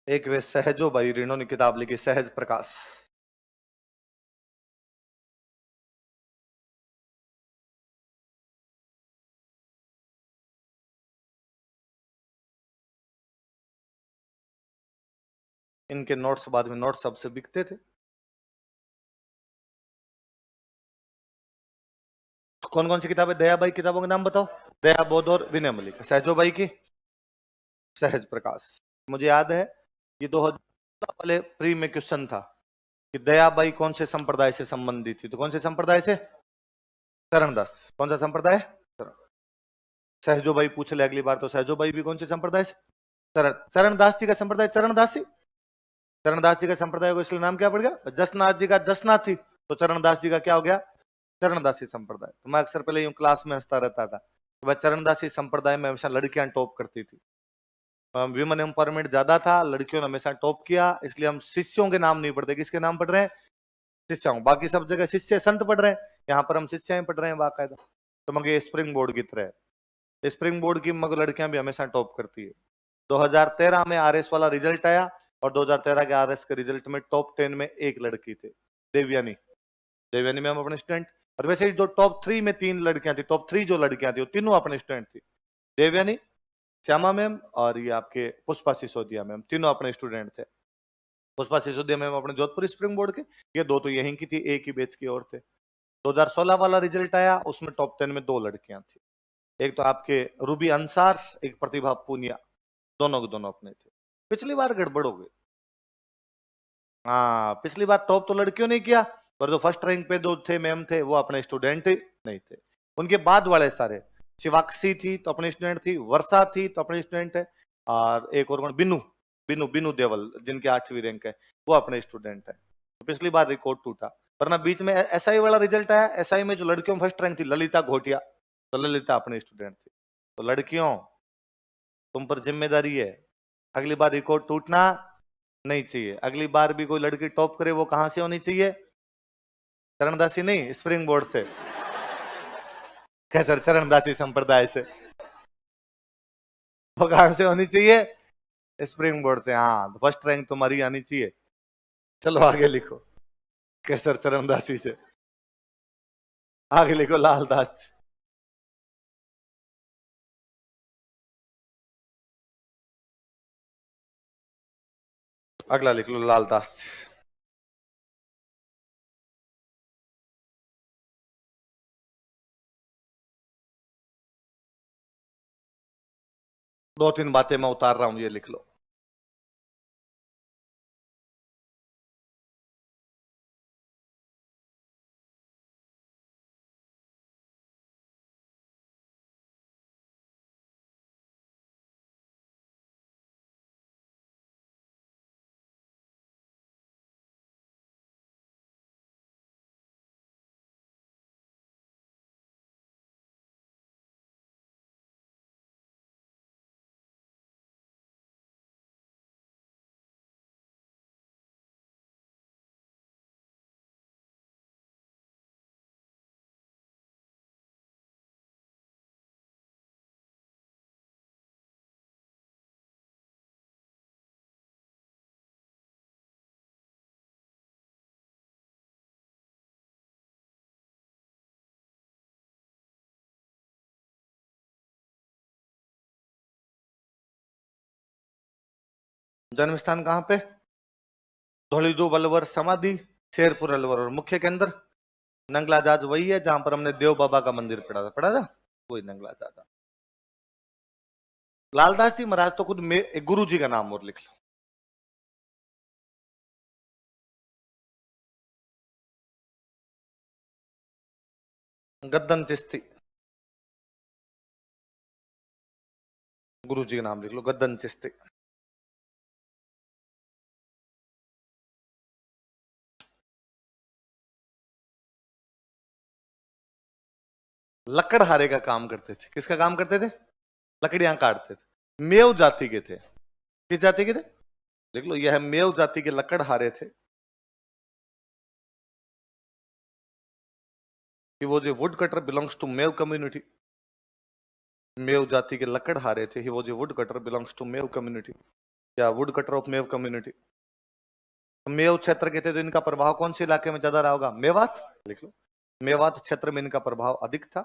एक वे सहजो भाई, जिन्होंने किताब लिखी सहज प्रकाश। इनके नोट्स बाद में नोट्स सबसे बिकते थे। कौन कौन सी किताबें? दयाबाई किताबों के नाम बताओ। दया बोध और विनय मलिका। सहजो भाई की सहज प्रकाश। मुझे याद है ये 2000 वाले प्री में क्वेश्चन था कि दयाबाई कौन से संप्रदाय से संबंधित थी। तो कौन से संप्रदाय से? चरणदास। कौन सा संप्रदाय? सहजो भाई पूछ ले अगली बार तो सहजो भाई भी कौन से संप्रदाय से? चरणदास जी का संप्रदाय चरणदासी। चरणदास जी का संप्रदाय को इसलिए नाम क्या पड़ गया? जसनाथ जी का जसनाथ थी, तो चरणदास जी का क्या हो गया? चरणदासी संप्रदाय। तो मैं अक्सर पहले यूं क्लास में हंसता रहता था कि भाई चरणदासी संप्रदाय में हमेशा लड़कियां टॉप करती थी। विमेन एम्पावरमेंट ज्यादा था, लड़कियों ने हमेशा टॉप किया, इसलिए हम शिष्यों के नाम नहीं पढ़ते। किसके नाम पढ़ रहे हैं? शिष्यों। बाकी सब जगह शिष्य संत पढ़ रहे हैं, यहाँ पर हम शिष्याएं पढ़ रहे हैं बाकायदा। तो मगर स्प्रिंग बोर्ड की तरह, स्प्रिंग बोर्ड की मगर लड़कियां भी हमेशा टॉप करती है। 2013 में आरएस वाला रिजल्ट आया और 2013 के आरएस के रिजल्ट में टॉप 10 में एक लड़की थे, देवयानी। देवयानी मैम अपने स्टूडेंट। और वैसे ही जो टॉप 3 में 3 लड़कियां थी, टॉप 3 जो लड़कियां थी वो तीनों अपने स्टूडेंट थी। देवयानी, श्यामा मैम और ये आपके पुष्पा सिसोदिया मैम, तीनों अपने स्टूडेंट थे। पुष्पा सिसोदिया मैम अपने जोधपुर स्प्रिंग बोर्ड के, ये दो तो यहीं की थी, एक ही बैच की और थे। 2016 वाला रिजल्ट आया, उसमें टॉप 10 में 2 लड़कियां थी। एक तो आपके रूबी अंसार, एक प्रतिभा पूनिया, दोनों के दोनों अपने थे। पिछली बार गड़बड़ हो गई। हाँ, पिछली बार टॉप तो लड़कियों ने किया, पर जो फर्स्ट रैंक पे दो थे मैम थे वो अपने स्टूडेंट ही नहीं थे। उनके बाद वाले सारे, शिवाक्षी थी तो अपनी स्टूडेंट थी, वर्षा थी तो अपनी स्टूडेंट है, और एक और कौन, बिनू बिनू बिनू देवल जिनके 8वीं रैंक है, वो अपने स्टूडेंट है। तो पिछली बार रिकॉर्ड टूटा, वरना बीच में एसआई वाला रिजल्ट आया, एसआई में जो लड़कियों में फर्स्ट रैंक थी ललिता घोटिया, तो ललिता अपने स्टूडेंट थी। तो लड़कियों, तुम पर जिम्मेदारी है, अगली बार रिकॉर्ड टूटना नहीं चाहिए। अगली बार भी कोई लड़की टॉप करे, वो कहां से होनी चाहिए? चरणदासी नहीं, स्प्रिंग बोर्ड से। कैसर चरणदासी संप्रदाय से। वो कहां से होनी चाहिए? स्प्रिंग बोर्ड से। हाँ, तो फर्स्ट रैंक तुम्हारी आनी चाहिए। चलो आगे लिखो, कैसर चरणदासी से। आगे लिखो, लालदास। अगला लिख लो, लालदास। दो तीन बातें मैं उतार रहा हूं, ये लिख लो। जन्म स्थान कहां पे? धौलीदू बलवर समाधि, शेरपुर अलवर, और मुख्य केंद्र नंगला जाज वही है जहां पर हमने देव बाबा का मंदिर पढ़ा था, वही नंगला जाज। लालदास जी महाराज तो खुद एक गुरु जी का नाम और लिख लो। गद्दन चिश्ती, गुरु जी का नाम लिख लो, गद्दन चिश्ती। लकड़हारे का काम करते थे। किसका काम करते थे? लकड़ियां काटते थे। मेव जाति के थे। किस जाति के थे? देख लो, यह मेव जाति के लकड़हारे थे। He was a woodcutter, belongs to Mev community. मेव जाति के लकड़हारे थे। He was a woodcutter, belongs to Mev community. या वुडकटर ऑफ मेव कम्युनिटी। मेव क्षेत्र के थे, तो इनका प्रभाव कौन से इलाके में ज्यादा रहा होगा? मेवात, लिख लो। मेवात क्षेत्र में इनका प्रभाव अधिक था।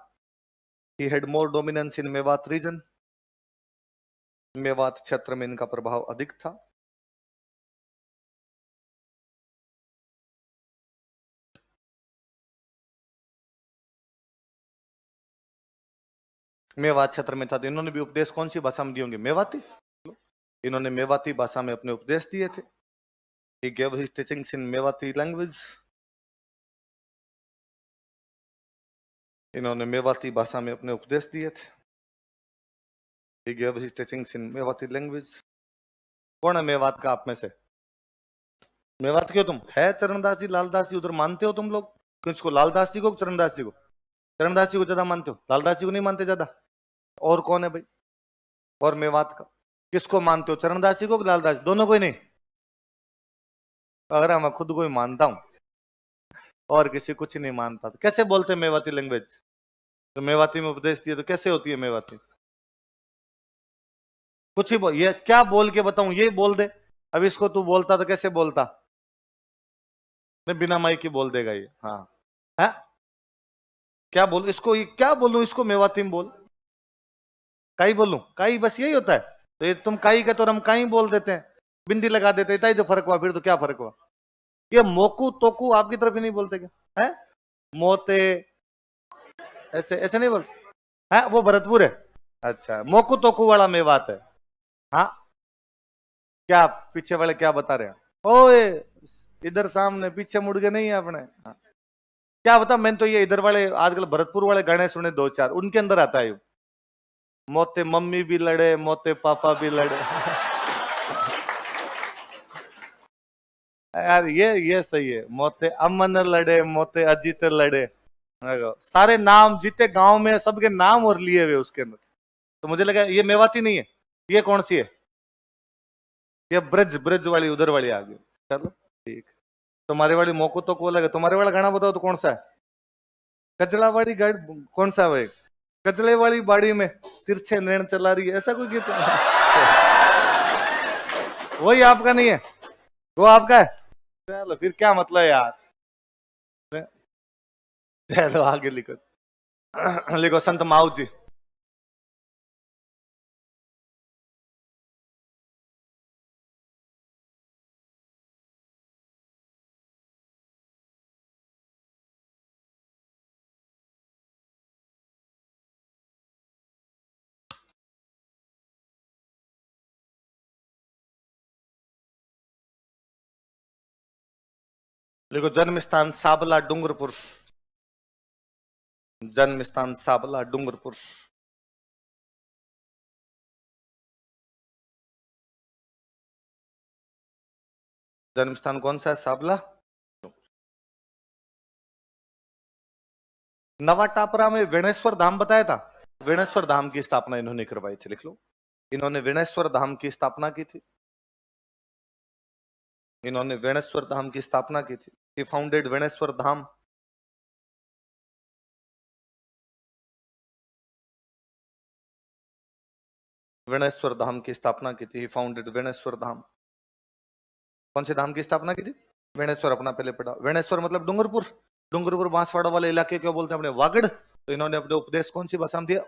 He had more dominance in Mewat region. Mewat क्षेत्र में इनका प्रभाव अधिक था। मेवात क्षेत्र में था, तो इन्होंने भी उपदेश कौन सी भाषा में दिए होंगे? मेवाती। इन्होंने मेवाती भाषा में अपने उपदेश दिए थे। He gave his teachings in Mewati language. इन्होंने मेवाती भाषा में अपने उपदेश दिए थे। He gave his teachings in Mewati language. कौन है मेवात का आप में से? मेवात क्यों तुम है? चरणदास जी, लालदास जी उधर मानते हो तुम लोग? किसको? लालदास जी को, चरणदास जी को? चरणदास जी को ज्यादा मानते हो, लालदास जी को नहीं मानते ज्यादा? और कौन है भाई? और मेवात का किसको मानते हो? चरणदास जी को, लालदास? दोनों को ही नहीं? अगर मैं खुद को ही मानता हूं और किसी कुछ नहीं मानता, तो कैसे बोलते मेवाती लैंग्वेज? तो मेवाती में उपदेश दिए तो कैसे होती है मेवाती? कुछ ही बोल, ये क्या बोल के बताऊं? ये बोल दे। अब इसको तू बोलता तो कैसे बोलता? नहीं, बिना माइक की बोल देगा ये। हाँ है? क्या बोलूं इसको, ये क्या बोलूं इसको, मेवाती में बोल, काई बोलूं, काई बस यही होता है। तो ये तुम काई का तो हम काई बोल देते हैं, बिंदी लगा देते हैं, इतना ही तो फर्क हुआ, फिर तो क्या फर्क हुआ। ये मोकू तोकू आपकी तरफ ही नहीं बोलते क्या है? मोते, ऐसे ऐसे नहीं बोलते है, वो भरतपुर है। अच्छा, मोकू तोकू वाला मेवात है। हाँ, क्या पीछे वाले क्या बता रहे हैं? ओए, इधर सामने, पीछे मुड़ के नहीं है अपने। हाँ। क्या बता, मैंने तो ये इधर वाले आजकल भरतपुर वाले गाने सुने दो चार, उनके अंदर आता है मोते मम्मी भी लड़े, मोते पापा भी लड़े। यार ये सही है, मोते अमन लड़े, मोते अजीत लड़े। देखो, सारे नाम जितने गांव में सबके नाम और लिए हुए उसके अंदर। तो मुझे लगा ये मेवाती नहीं है, ये कौन सी है? ये ब्रज, ब्रज वाली उधर वाली आ गई। चलो ठीक। तुम्हारे वाली मोको तो को लगे, तुम्हारे वाला गाना बताओ तो कौन सा है? कचड़ा वाली गाड़ी कौन सा है? कचड़े वाली बाड़ी में तिरछे नैन चला रही है, ऐसा कोई गीत है? वही आपका नहीं है, वो आपका है। चलो फिर क्या मतलब यार। चलो आगे लिखो। लिखो संत माऊ जी। लिखो जन्म स्थान साबला डूंगरपुर। जन्म स्थान साबला डूंगरपुर। जन्म स्थान कौन सा है? साबला। नवा टापरा में वेणेश्वर धाम बताया था। वेणेश्वर धाम की स्थापना इन्होंने करवाई थी, लिख लो। इन्होंने वेणेश्वर धाम की स्थापना की थी। इन्होंने वेणेश्वर धाम की स्थापना की थी। ही फाउंडेड वेणेश्वर धाम। वेणेश्वर धाम की स्थापना की थी, ही फाउंडेड वेणेश्वर धाम। कौन से धाम की स्थापना की थी? वेणेश्वर अपना पहले पढ़ा। वेणेश्वर मतलब डूंगरपुर। डूंगरपुर बांसवाड़ा वाले इलाके को बोलते हैं अपने वागड़। तो इन्होंने अपने उपदेश कौन सी भाषा में दिया?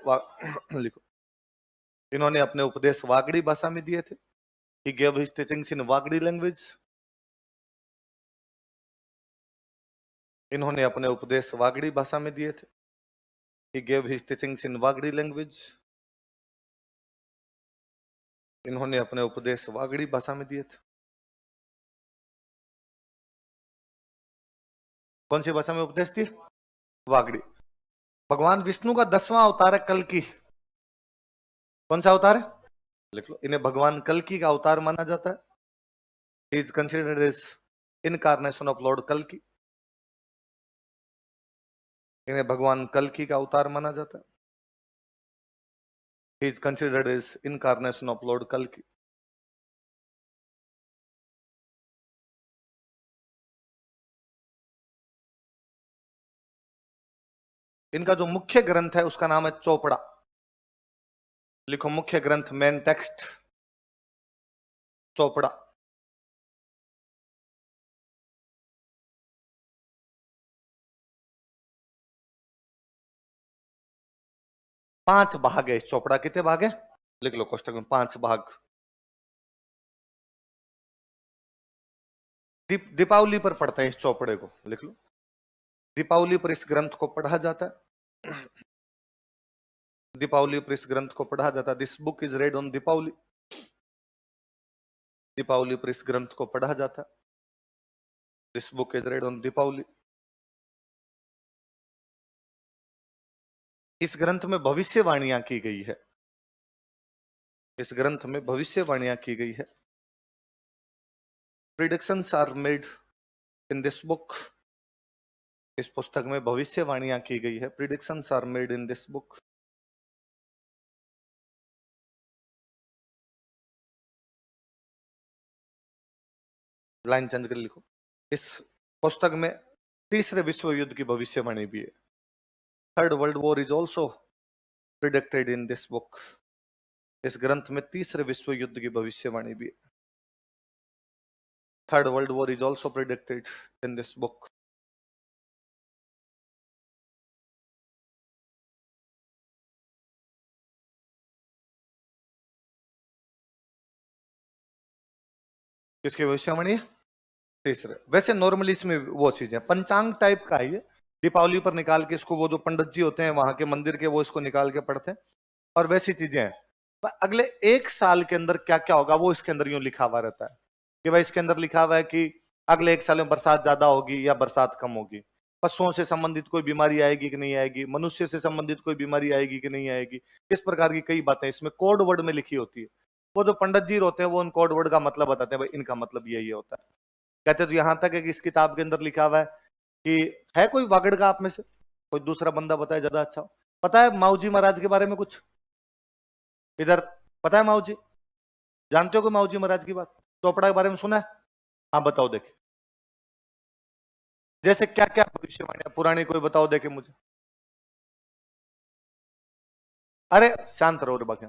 लिखो। इन्होंने अपने उपदेश वागड़ी भाषा में दिए थे। He gave his teachings in Wagdi language. इन्होंने अपने उपदेश वागड़ी भाषा में दिए थे। He gave his teachings in Wagdi language. इन्होंने अपने उपदेश वागड़ी भाषा में दिए थे। कौन सी भाषा में उपदेश दिए? वागड़ी। भगवान विष्णु का 10वां अवतार है कल्कि। कौन सा अवतार है? लिख लो। इन्हें भगवान कल्कि का अवतार माना जाता है। He is considered as incarnation of Lord कल्कि। इन्हें भगवान कल्कि का अवतार माना जाता है। He is considered as incarnation of Lord कल्कि। इनका जो मुख्य ग्रंथ है उसका नाम है चोपड़ा। लिखो मुख्य ग्रंथ, मेन टेक्स्ट, चोपड़ा। 5 भाग है इस चोपड़ा। कितने भाग है? लिख लो कोष्टक में, 5 भाग। दीपावली पर पढ़ते हैं इस चौपड़े को, लिख लो। दीपावली पर इस ग्रंथ को पढ़ा जाता है। दीपावली पर इस ग्रंथ को पढ़ा जाता है। This book is read on Deepawali. Deepawali पर इस ग्रंथ को पढ़ा जाता है। This book is read on Deepawali. इस ग्रंथ में भविष्यवाणियां की गई है। इस ग्रंथ में भविष्यवाणियां की गई है। Predictions are made in this book. इस पुस्तक में भविष्यवाणियां की गई है। Predictions are made in this book. Line change कर लिखो। इस पुस्तक में तीसरे विश्व युद्ध की भविष्यवाणी भी है। Third world war is also predicted in this book. इस ग्रंथ में तीसरे विश्व युद्ध की भविष्यवाणी भी है। Third world war is also predicted in this book. किसकी भविष्यवाणी है? तीसरे। वैसे नॉर्मली इसमें वो चीजें पंचांग टाइप का है ये, दीपावली पर निकाल के इसको वो जो पंडित जी होते हैं वहां के मंदिर के, वो इसको निकाल के पढ़ते हैं और वैसी चीजें हैं। पर अगले एक साल के अंदर क्या क्या होगा वो इसके अंदर यूं लिखा हुआ रहता है कि भाई इसके अंदर लिखा हुआ है कि अगले एक साल में बरसात ज्यादा होगी या बरसात कम होगी, पशुओं से संबंधित कोई बीमारी आएगी कि नहीं आएगी, मनुष्य से संबंधित कोई बीमारी आएगी कि नहीं आएगी, इस प्रकार की कई बातें इसमें कोड वर्ड में लिखी होती है। वो जो पंडित जी होते हैं वो उन कोड वर्ड का मतलब बताते हैं, भाई इनका मतलब यही होता है। कहते तो यहां तक है कि इस किताब के अंदर लिखा हुआ है कि है कोई वागड़ का आप में से कोई दूसरा बंदा बताए ज्यादा अच्छा हो। पता है माऊ जी महाराज के बारे में कुछ इधर? पता है माऊ जी? जानते हो कि माऊ जी महाराज की बात चोपड़ा के बारे में सुना है? हाँ बताओ देखे, जैसे क्या क्या भविष्यवाणियां पुरानी कोई बताओ देखे मुझे। अरे शांत रहो रे बाकी,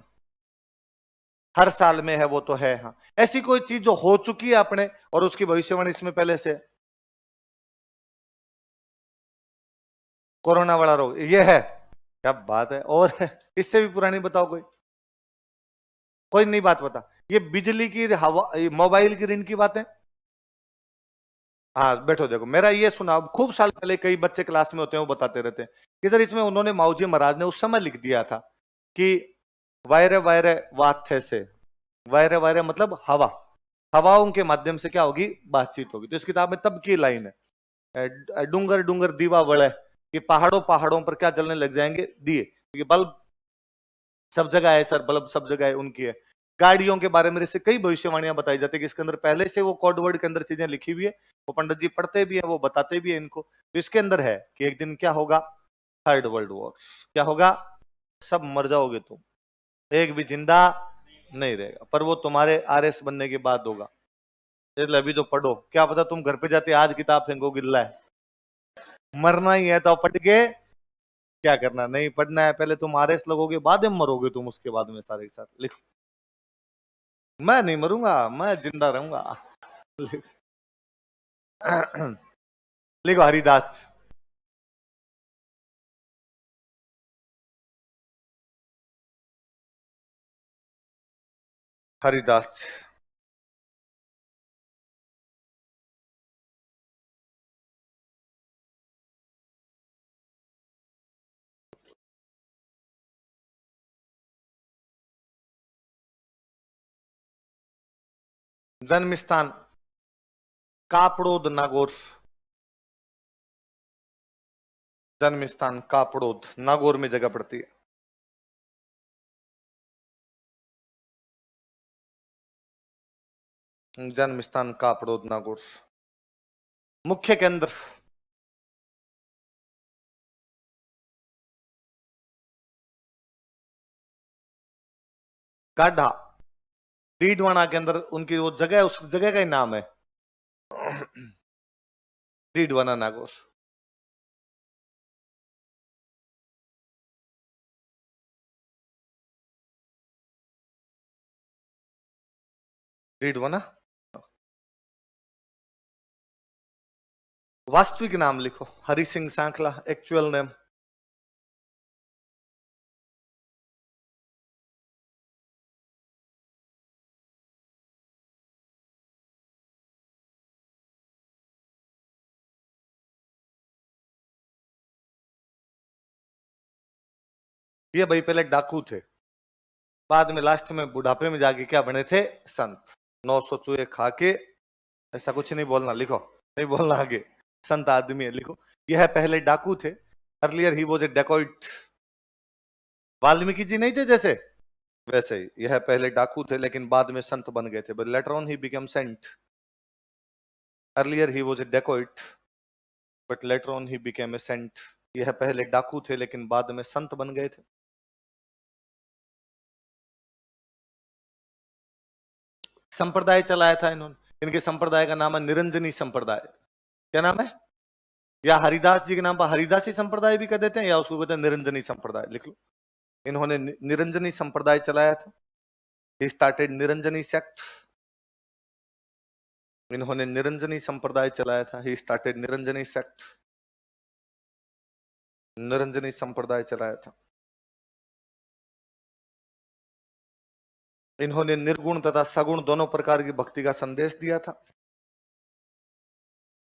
हर साल में है वो तो है। हाँ, ऐसी कोई चीज जो हो चुकी है अपने और उसकी भविष्यवाणी इसमें पहले से है? कोरोना वाला रोग ये है? क्या बात है। और है? इससे भी पुरानी बताओ कोई। कोई नहीं बात बता। ये बिजली की हवा, मोबाइल की ऋण की बात है। हाँ बैठो देखो, मेरा ये सुना खूब साल पहले, कई बच्चे क्लास में होते हैं वो बताते रहते हैं कि सर इसमें उन्होंने माऊजी महाराज ने उस समय लिख दिया था कि वायरे वायरे वात थे से, वायरे वायरे मतलब हवा, हवाओं के माध्यम से क्या होगी, बातचीत होगी। तो इस किताब में तब की लाइन है, डूंगर डूंगर दीवा बड़े, कि पहाड़ों पहाड़ों पर क्या जलने लग जाएंगे दिए, क्योंकि बल्ब सब जगह है सर, बल्ब सब जगह है उनकी है। गाड़ियों के बारे में इससे कई भविष्यवाणियां बताई जाती है कि इसके अंदर पहले से वो कोड वर्ड के अंदर चीजें लिखी हुई है, वो पंडित जी पढ़ते भी है, वो बताते भी है इनको। तो इसके अंदर है कि एक दिन क्या होगा, थर्ड वर्ल्ड वॉर। क्या होगा? सब मर जाओगे तुम, एक भी जिंदा नहीं रहेगा, पर वो तुम्हारे आरएस बनने के बाद होगा। इसलिए अभी तो पढ़ो, क्या पता तुम घर पे जाते आज किताब फेंकोगे, गिल्ला है। मरना ही है तो पढ़ के क्या करना, नहीं पढ़ना है पहले तुम आरएस लगोगे, बाद में मरोगे तुम, उसके बाद में सारे के साथ लिखो। मैं नहीं मरूंगा, मैं जिंदा रहूंगा। लिखो हरिदास। हरिदास जन्म स्थान कापड़ोद नागौर। जन्म स्थान कापड़ोद नागौर में जगह पड़ती है। जन्म स्थान कापड़ोद नागौर। मुख्य केंद्र काढ़ा। डीडवाना के अंदर उनकी वो जगह है, उस जगह का ही नाम है डीडवाना नागौर। डीडवाना। वास्तविक नाम लिखो हरि सिंह सांखला, एक्चुअल नेम। ये भाई पहले डाकू थे, बाद में लास्ट में बुढ़ापे में जाके क्या बने थे, संत। 900 चूहे खा के, ऐसा कुछ नहीं बोलना, लिखो नहीं बोलना आगे, संत आदमी है लिखो। यह पहले डाकू थे, earlier he was a dacoit. Valmiki ji नहीं थे जैसे, वैसे ही यह पहले डाकू थे लेकिन बाद में संत बन गए थे, but later on he become saint. Earlier he was a dacoit but later on he became a saint. यह पहले डाकू थे लेकिन बाद में संत बन गए थे। संप्रदाय चलाया था इन्होंने, इनके संप्रदाय का नाम है निरंजनी संप्रदाय। क्या नाम है? या हरिदास जी के नाम पर हरिदासी संप्रदाय भी कह देते हैं, या उसको कहते हैं निरंजनी संप्रदाय, लिख लो। इन्होंने निरंजनी संप्रदाय चलाया था। He started Niranjani sect. इन्होंने निरंजनी संप्रदाय चलाया था। He started Niranjani sect. Niranjani संप्रदाय चलाया था। इन्होंने निर्गुण तथा सगुण दोनों प्रकार की भक्ति का संदेश दिया था।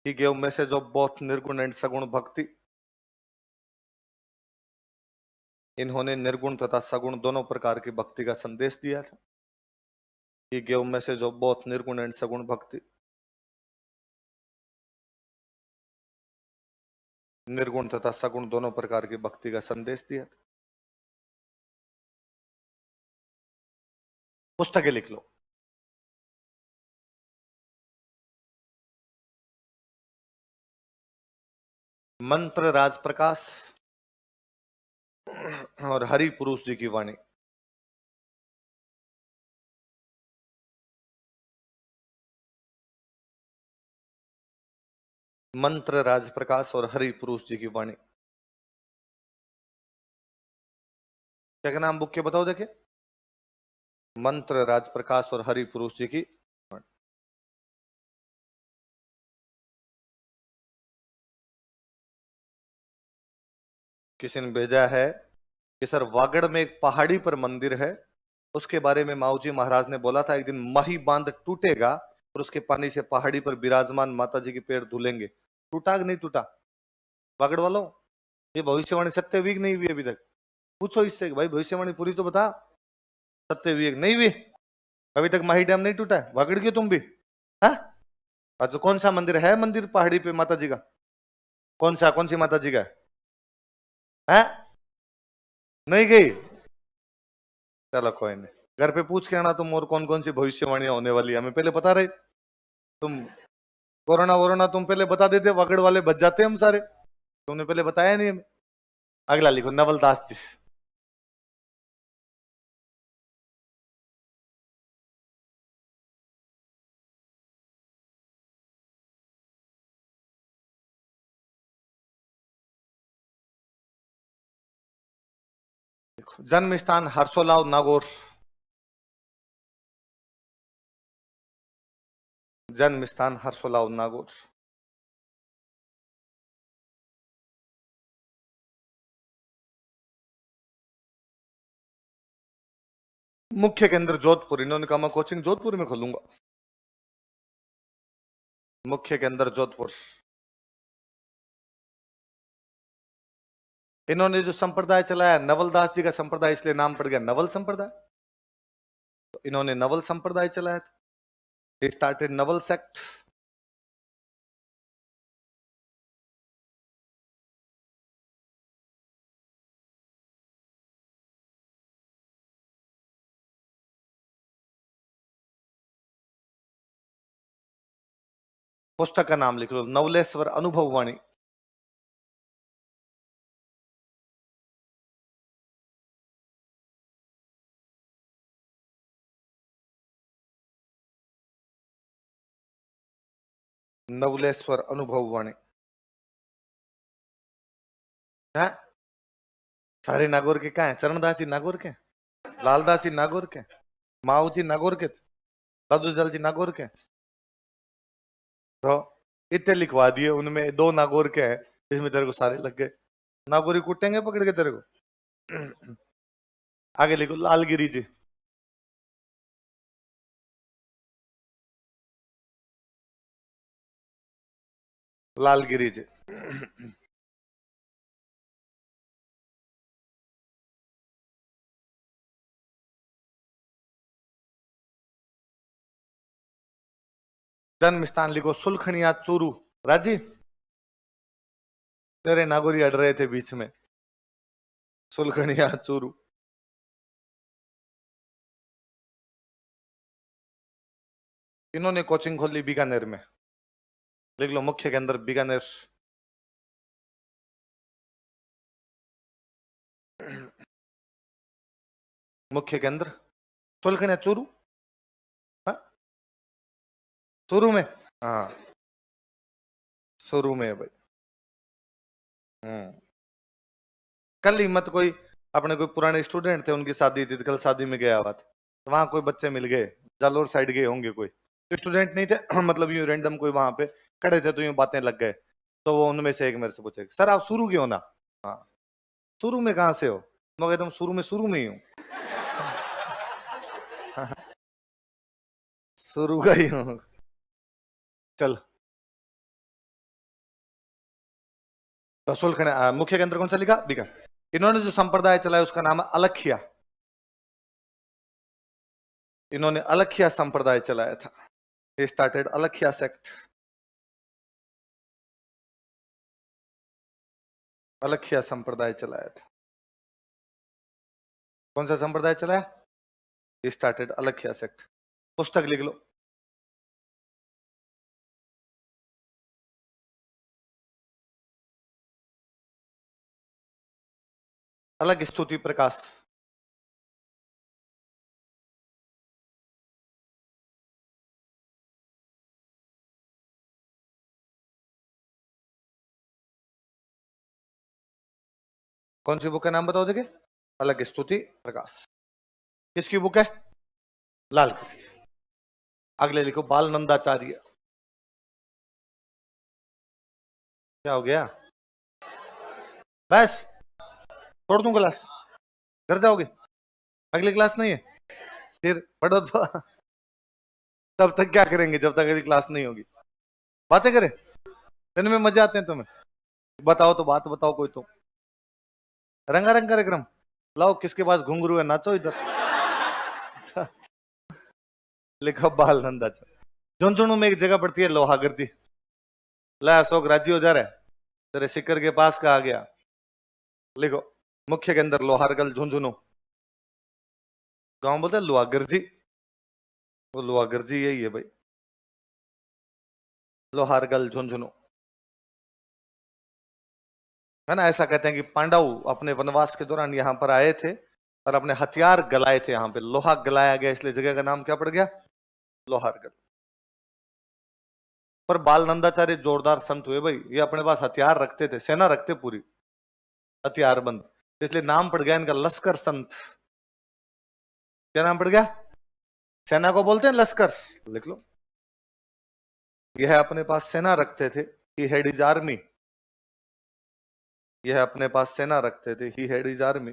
He gave message of both निर्गुण एंड सगुण भक्ति। इन्होंने निर्गुण तथा सगुण दोनों प्रकार की भक्ति का संदेश दिया था। He gave message of both निर्गुण एंड सगुण भक्ति। निर्गुण तथा सगुण दोनों प्रकार की भक्ति का संदेश दिया था। पुस्तकें लिख लो। मंत्र राज प्रकाश और हरि पुरुष जी की वाणी। मंत्र राज प्रकाश और हरि पुरुष जी की वाणी। क्या नाम बुक के बताओ देखे। मंत्र राज प्रकाश और हरि पुरुष जी की वाणी। किसी ने भेजा है कि सर वागड़ में एक पहाड़ी पर मंदिर है, उसके बारे में माऊ जी महाराज ने बोला था एक दिन माही बांध टूटेगा और उसके पानी से पहाड़ी पर विराजमान माता जी के पैर धुलेंगे। टूटा कि नहीं टूटा वागड़ वालों? ये भविष्यवाणी सत्य हुई कि नहीं हुई? अभी तक पूछो इससे कि भाई भविष्यवाणी पूरी तो बता, सत्य हुई नहीं हुई? अभी तक माही डैम नहीं टूटा है? वागड़ क्यों तुम भी? हाँ, तो कौन सा मंदिर है? मंदिर पहाड़ी पे माता जी का कौन सा? कौन सी माता जी का है? नहीं गई? चलो कोई नहीं, घर पे पूछ के आना तुम और कौन कौन सी भविष्यवाणियां होने वाली है, हमें पहले बता रहे। तुम कोरोना वोरोना तुम पहले बता देते, वागड़ वाले बच जाते हम सारे, तुमने पहले बताया नहीं हमें। अगला लिखो नवलदास जी। जन्म स्थान हर्षोलाव नागौर। जन्म स्थान हर्षोलाव नागौर। मुख्य केंद्र जोधपुर। इन्होंने कहा मैं कोचिंग जोधपुर में खोलूंगा। मुख्य केंद्र जोधपुर। इन्होंने जो संप्रदाय चलाया नवलदास जी का संप्रदाय, इसलिए नाम पड़ गया नवल संप्रदाय। तो इन्होंने नवल संप्रदाय चलाया था। Started Naval sect. पुस्तक का नाम लिख लो नवलेश्वर अनुभव वाणी। नवलेश्वर अनुभव वाणी है। सारे नागौर के कहा है? चरणदास जी नागौर के, लालदास जी नागौर के, माऊ जी नागौर के, दादू दल जी नागौर के। तो इतने लिखवा दिए, उनमें दो नागौर के हैं, इसमें तेरे को सारे लग गए। नागौरी कूटेंगे पकड़ के तेरे को। आगे लिखो लालगिरी जी। लालगिरी जी। जन्म स्थान लिखो सुलखनिया चूरू। राजी तेरे नागौरी अड़ रहे थे बीच में। सुलखनिया चूरू। इन्होंने कोचिंग खोली बीकानेर में। लिख लो मुख्य केंद्र बीकानेर। मुख्य केंद्र सुलखनिया चूरू। हाँ? चूरू में। हाँ शुरू में है भाई। कल ही मत कोई अपने कोई पुराने स्टूडेंट थे, उनकी शादी थी, तो कल शादी में गया हुआ था, तो वहां कोई बच्चे मिल गए, जालोर साइड गए होंगे, कोई स्टूडेंट नहीं थे। मतलब यूं रैंडम कोई वहां पे खड़े थे, तो यूं बातें लग गए। तो वो उनमें से एक मेरे से पूछे सर आप शुरू के हो ना? हाँ। शुरू में कहाँ से हो? मैं कहता हूँ शुरू में ही हूँ। शुरू का ही हूं। चल, रसूल खड़े मुख्य केंद्र कौन सा लिखा बिका। इन्होंने जो संप्रदाय चलाया उसका नाम है अलखिया। इन्होंने अलखिया संप्रदाय चलाया था। He started Alakhiya sect. Alakhiya संप्रदाय चलाया था। कौन सा संप्रदाय चलाया? He started Alakhiya sect. पुस्तक लिख लो। अलग स्तुति प्रकाश। कौन सी बुक का नाम बताओ देखिए? अलग स्तुति प्रकाश। किसकी बुक है? लाल कृष्ण। अगले लिखो बाल नंदाचार्य। क्या हो गया? बस छोड़ दूं क्लास, घर जाओगे? अगली क्लास नहीं है? फिर पढ़ो तो। तब तक क्या करेंगे जब तक अगली क्लास नहीं होगी? बातें करें? इनमें मजे आते हैं तुम्हें? बताओ तो, बात बताओ कोई तो। रंगारंग कार्यक्रम लाओ, किसके पास घुंघरू है नाचो इधर। लिखो बाल नंदाचार्य। झुंझुनू में एक जगह पड़ती है लोहागर जी। ला अशोक राजी हो जा रहा है, तेरे सिक्कर के पास का आ गया। लिखो मुख्य के अंदर लोहारगल झुंझुनू। गांव बोलते हैं लोहागर जी। वो लोहागर जी यही है भाई। लोहारगल झुंझुनू है ना। ऐसा कहते हैं कि पांडव अपने वनवास के दौरान यहाँ पर आए थे और अपने हथियार गलाए थे। यहाँ पे लोहा गलाया गया, इसलिए जगह का नाम क्या पड़ गया? लोहारगल। पर बाल नंदाचार्य जोरदार संत हुए भाई। ये अपने पास हथियार रखते थे, सेना रखते पूरी, हथियारबंद, इसलिए नाम पड़ गया इनका लश्कर संत। क्या नाम पड़ गया? सेना को बोलते हैं लश्कर। लिख लो। यह अपने पास सेना रखते थे। ही हेड इज आर्मी। यह अपने पास सेना रखते थे। ही हेड इज आर्मी।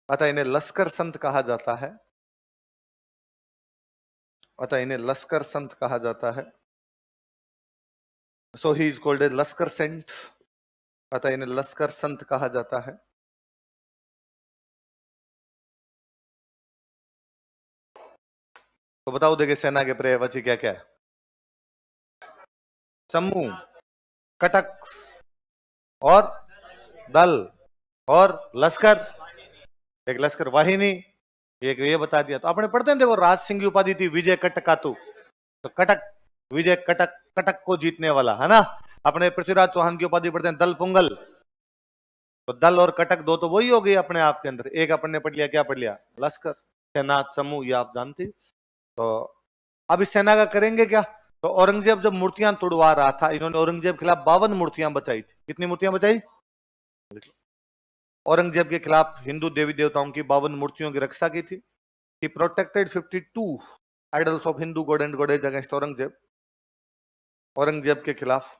अतः इन्हें लश्कर संत कहा जाता है। अतः इन्हें लश्कर संत कहा जाता है। सो ही is called A Lashkar Saint. अतः इन्हें लश्कर संत कहा जाता है। तो बताओ देखिए सेना के पर्यायवाची क्या क्या है? समूह, कटक और दल और लश्कर। एक लश्कर वाहिनी, एक ये बता दिया। तो आपने पढ़ते हैं देखो, राज सिंह की उपाधि थी विजय कटकातु। तो कटक, विजय कटक, कटक को जीतने वाला है ना। अपने पृथ्वीराज चौहान की उपाधि पढ़ते हैं दल पुंगल। तो दल और कटक दो तो वही हो गई अपने आप के अंदर। एक अपन ने पढ़ लिया, क्या पढ़ लिया? लश्कर, सेना, समूह, ये आप जानते। तो अब इस सेना का करेंगे क्या? तो औरंगजेब जब मूर्तियां तोड़वा रहा था, इन्होंने औरंगजेब के खिलाफ 52 मूर्तियां बचाई थी। कितनी मूर्तियां बचाई? औरंगजेब के खिलाफ हिंदू देवी देवताओं की 52 मूर्तियों की रक्षा की थी। He protected 52 idols of Hindu god and goddess against Aurangzeb. Aurangzeb के खिलाफ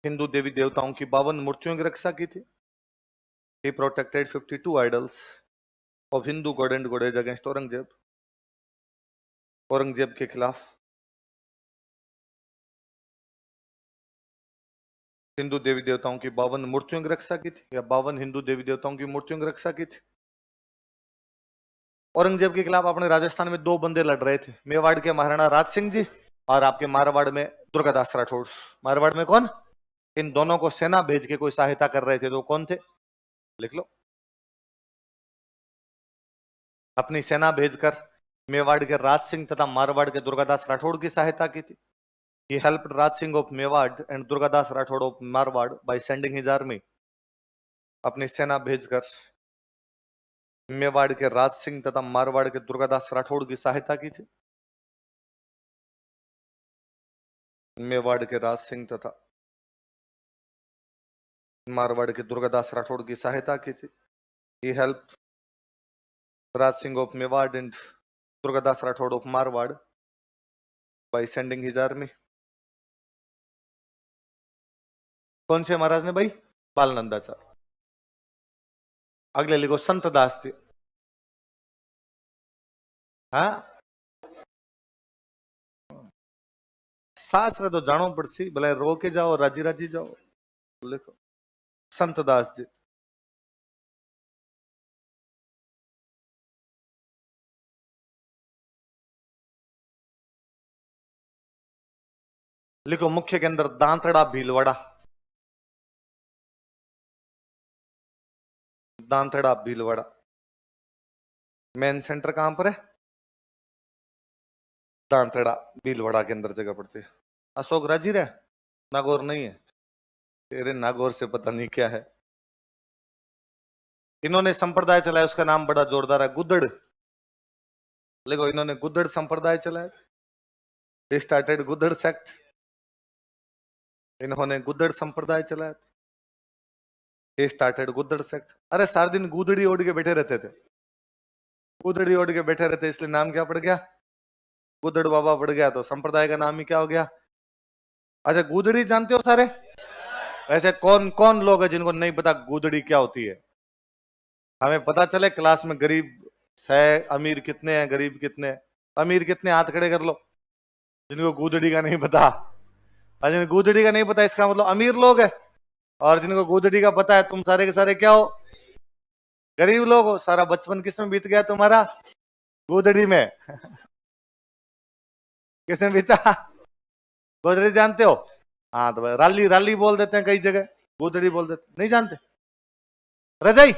हिंदू देवी देवताओं की 52 मूर्तियों की रक्षा की थी। He protected 52 idols of Hindu god and goddess against Aurangzeb. Aurangzeb के खिलाफ हिंदू देवी देवताओं की 52 मूर्तियों की रक्षा की थी, या 52 हिंदू देवी देवताओं की मूर्तियों की रक्षा की थी। औरंगजेब के खिलाफ अपने राजस्थान में दो बंदे लड़ रहे थे, मेवाड़ के महाराणा राज सिंह जी और आपके मारवाड़ में दुर्गादास राठौड़। मारवाड़ में कौन? इन दोनों को सेना भेज के कोई सहायता कर रहे थे, तो कौन थे? लिख लो। अपनी सेना भेजकर मेवाड़ के राज सिंह तथा मारवाड़ के दुर्गादास राठौड़ की सहायता की थी। He helped Raj Singh of Mewad and Durgadas Rathod of Marwad by sending his army। अपनी सेना भेजकर मेवाड़ के राज सिंह तथा मारवाड़ के दुर्गादास राठौड़ की सहायता की थी। मेवाड़ के राज सिंह तथा मारवाड़ के दुर्गादास राठौड़ की सहायता की थी। He helped Raj Singh of Mewad and Durgadas Rathod of Marwad by sending his army। कौन से महाराज ने भाई? बाल नंदाचार्य। अगले लिखो संत दास जी। हाँ शास्त्र तो जानो पड़सी भले रो के जाओ राजी राजी जाओ। लिखो संत दास जी। लिखो मुख्य के अंदर दांतड़ा भीलवाड़ा। दांतड़ा भीलवाड़ा। मेन सेंटर कहां पर है? दांतड़ा भीलवाड़ा के अंदर जगह पड़ती है। अशोक राजी रहे? नागौर नहीं है? तेरे नागौर से पता नहीं क्या है। इन्होंने संप्रदाय चलाया उसका नाम बड़ा जोरदार है गुद्दड़। देखो इन्होंने गुद्दड़ संप्रदाय चलाया। Started Guddar sect. इन्होंने गुद्दड़ संप्रदाय चलाया। Started Guddar sect. अरे सारा दिन गुदड़ी ओढ़ के बैठे रहते थे। गुदड़ी ओढ़ के बैठे रहते इसलिए नाम क्या पड़ गया? गुदड़ बाबा पड़ गया। तो संप्रदाय का नाम ही क्या हो गया? अच्छा गुदड़ी जानते हो सारे? ऐसे कौन कौन लोग हैं जिनको नहीं पता गुदड़ी क्या होती है? हमें पता चले क्लास में गरीब है अमीर कितने हैं गरीब कितने हैं। अमीर कितने हाथ खड़े कर लो जिनको गुदड़ी का नहीं पता। और जिनको गुदड़ी का नहीं पता इसका मतलब अमीर लोग है। और जिनको गुदड़ी का पता है तुम सारे के सारे क्या हो? गरीब लोग हो। सारा बचपन किसमें बीत गया तुम्हारा? गुदड़ी में। किसमें बीता? गुदड़ी जानते हो? हाँ तो भाई राली राली बोल देते हैं कई जगह। गुदड़ी बोल देते नहीं जानते? रजाई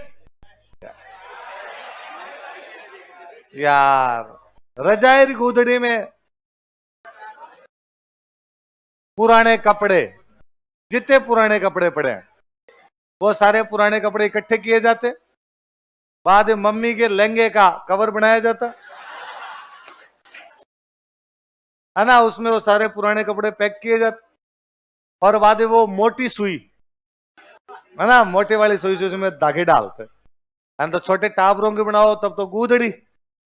यार रजाई गुदड़ी में पुराने कपड़े जितने पुराने कपड़े पड़े हैं वो सारे पुराने कपड़े इकट्ठे किए जाते। बाद में मम्मी के लहंगे का कवर बनाया जाता है ना। उसमें वो सारे पुराने कपड़े पैक किए जाते। और बाद में वो मोटी सुई है ना मोटे वाली सुई से उसमें धागे डालते हैं। तो छोटे टाबरों के बनाओ तब तो गूदड़ी।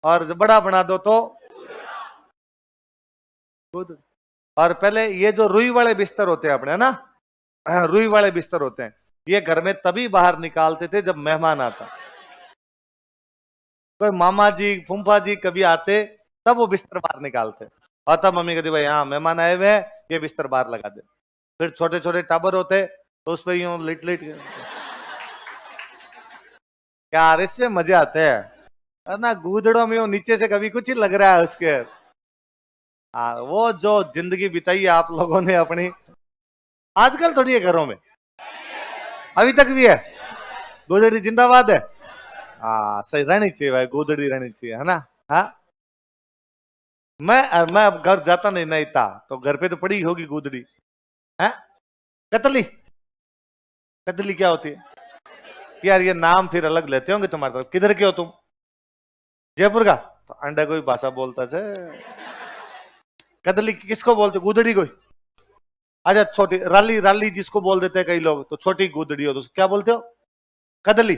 और बड़ा बना दो तो गूदड़ी। और पहले ये जो रुई वाले बिस्तर होते हैं अपने ना रुई वाले बिस्तर होते हैं ये घर में तभी बाहर निकालते थे जब मेहमान आता। कोई मामा जी फूफा जी कभी आते तब वो बिस्तर बाहर निकालते। और तब मम्मी कहती भाई हाँ मेहमान आए हुए हैं ये बिस्तर बाहर लगा दे। फिर छोटे छोटे टाबर होते तो उस पर यूं लिट लिट यार इसमें मजे आते हैं ना। गूदड़ों में वो नीचे से कभी कुछ ही लग रहा है उसके। हाँ वो जो जिंदगी बिताई है आप लोगों ने अपनी आजकल थोड़ी है घरों में अभी तक भी है। गूदड़ी जिंदाबाद है। हाँ सही रहनी चाहिए भाई गूदड़ी रहनी चाहिए है ना। हाँ मैं अब घर जाता नहीं था तो घर पे तो पड़ी होगी गूदड़ी है। कतली कतली क्या होती है? यार ये नाम फिर अलग लेते होंगे तुम्हारे तरफ। किधर के हो तुम? जयपुर का? तो अंडा कोई भाषा बोलता है। कतली किसको बोलते? गूदड़ी कोई? अच्छा छोटी राली राली जिसको बोल देते हैं कई लोग तो छोटी गूदड़ी हो तो क्या बोलते हो? कदली।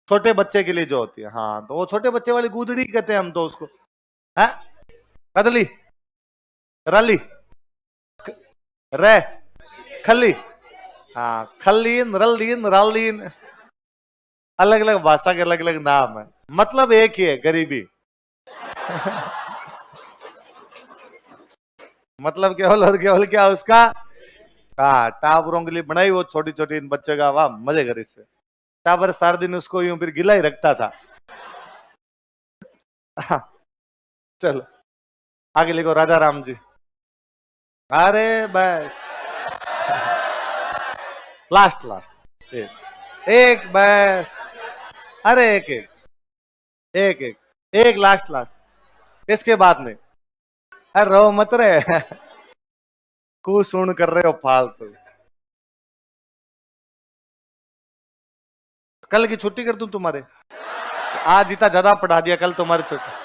छोटे बच्चे के लिए जो होती है हाँ तो वो छोटे बच्चे वाली गूदड़ी कहते हैं हम तो उसको है। कदली राली रे खली। हाँ खलीन रलीन रालीन अलग अलग भाषा के अलग अलग नाम है मतलब एक ही है गरीबी। मतलब केवल क्या उसका। हाँ टाबरों के लिए बनाई वो छोटी छोटी इन बच्चों का वाह मजे कर इससे। टाबर सारा दिन उसको यूं फिर गिला ही रखता था। हाँ, चलो आगे लिखो राजा राम जी। अरे बस लास्ट लास्ट एक बस। अरे एक एक एक लास्ट लास्ट इसके बाद नहीं। अरे रो मत रहे। कुसुण कर रहे हो फालतू। कल की छुट्टी कर दूं तुम्हारे? आज इतना ज्यादा पढ़ा दिया कल तुम्हारी छुट्टी।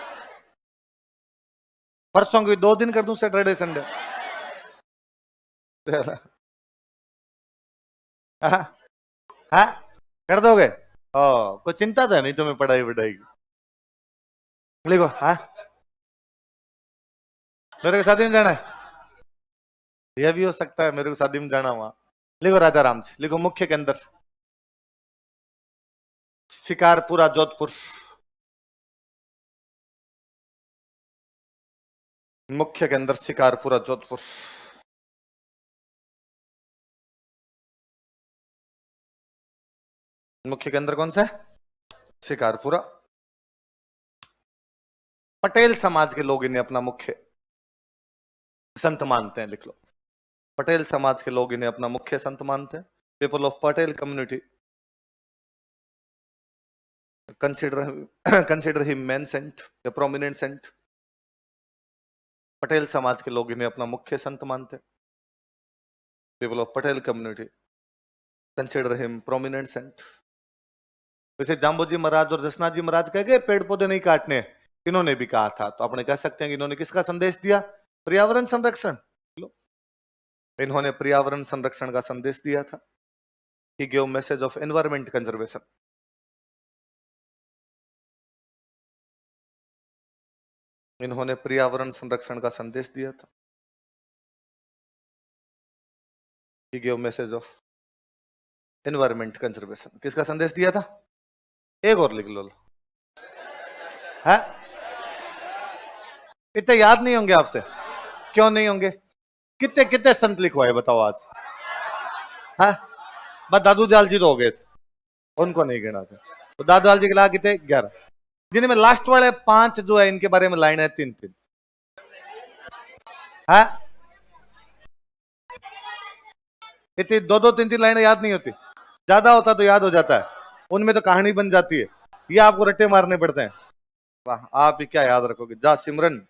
परसों की 2 दिन कर दूं सैटरडे संडे। हाँ हाँ कर दोगे? ओ कोई चिंता तो नहीं तुम्हें पढ़ाई वढ़ाई की। लिखो हाँ मेरे को शादी में जाना है। यह भी हो सकता है मेरे को शादी में जाना हुआ। लिखो राजा राम जी। लिखो मुख्य के अंदर शिकारपुरा जोधपुर। मुख्य के अंदर शिकारपुरा जोधपुर। मुख्य के अंदर कौन सा है? शिकारपुरा। पटेल समाज के लोग इन्हें अपना मुख्य संत मानते हैं, लिख लो। पटेल समाज के लोग इन्हें अपना मुख्य संत मानते हैं। People of Patel community consider him man saint, a prominent saint. Patel समाज के लोग इन्हें अपना मुख्य संत मानते हैं। People of Patel community consider him prominent saint. वैसे जाम्बोजी महाराज और जसनाथ जी महाराज कह गए पेड़ पौधे नहीं काटने, इन्होंने भी कहा था, तो अपने कह सकते हैं कि इन्होंने किसका संदेश दिया? पर्यावरण संरक्षण। इन्होंने पर्यावरण संरक्षण का संदेश दिया था। He gave message of environment conservation. इन्होंने पर्यावरण संरक्षण का संदेश दिया था। He gave message of environment conservation. किसका संदेश दिया था? एक और लिख लो। है? इतने याद नहीं होंगे आपसे? क्यों नहीं होंगे? कितने कितने संत लिखवाए बताओ आज? है? बस दादू दयाल जी तो हो गए थे, उनको नहीं गिना था। तो दादू दयाल जी के ला कितने? 11, जिनमें लास्ट वाले 5 जो है इनके बारे में लाइन है 3-3। है? इतनी 2-2, 3-3 लाइनें याद नहीं होती। ज्यादा होता तो याद हो जाता है, उनमें तो कहानी बन जाती है, ये आपको रट्टे मारने पड़ते हैं। वाह, आप ही क्या याद रखोगे। जा सिमरन।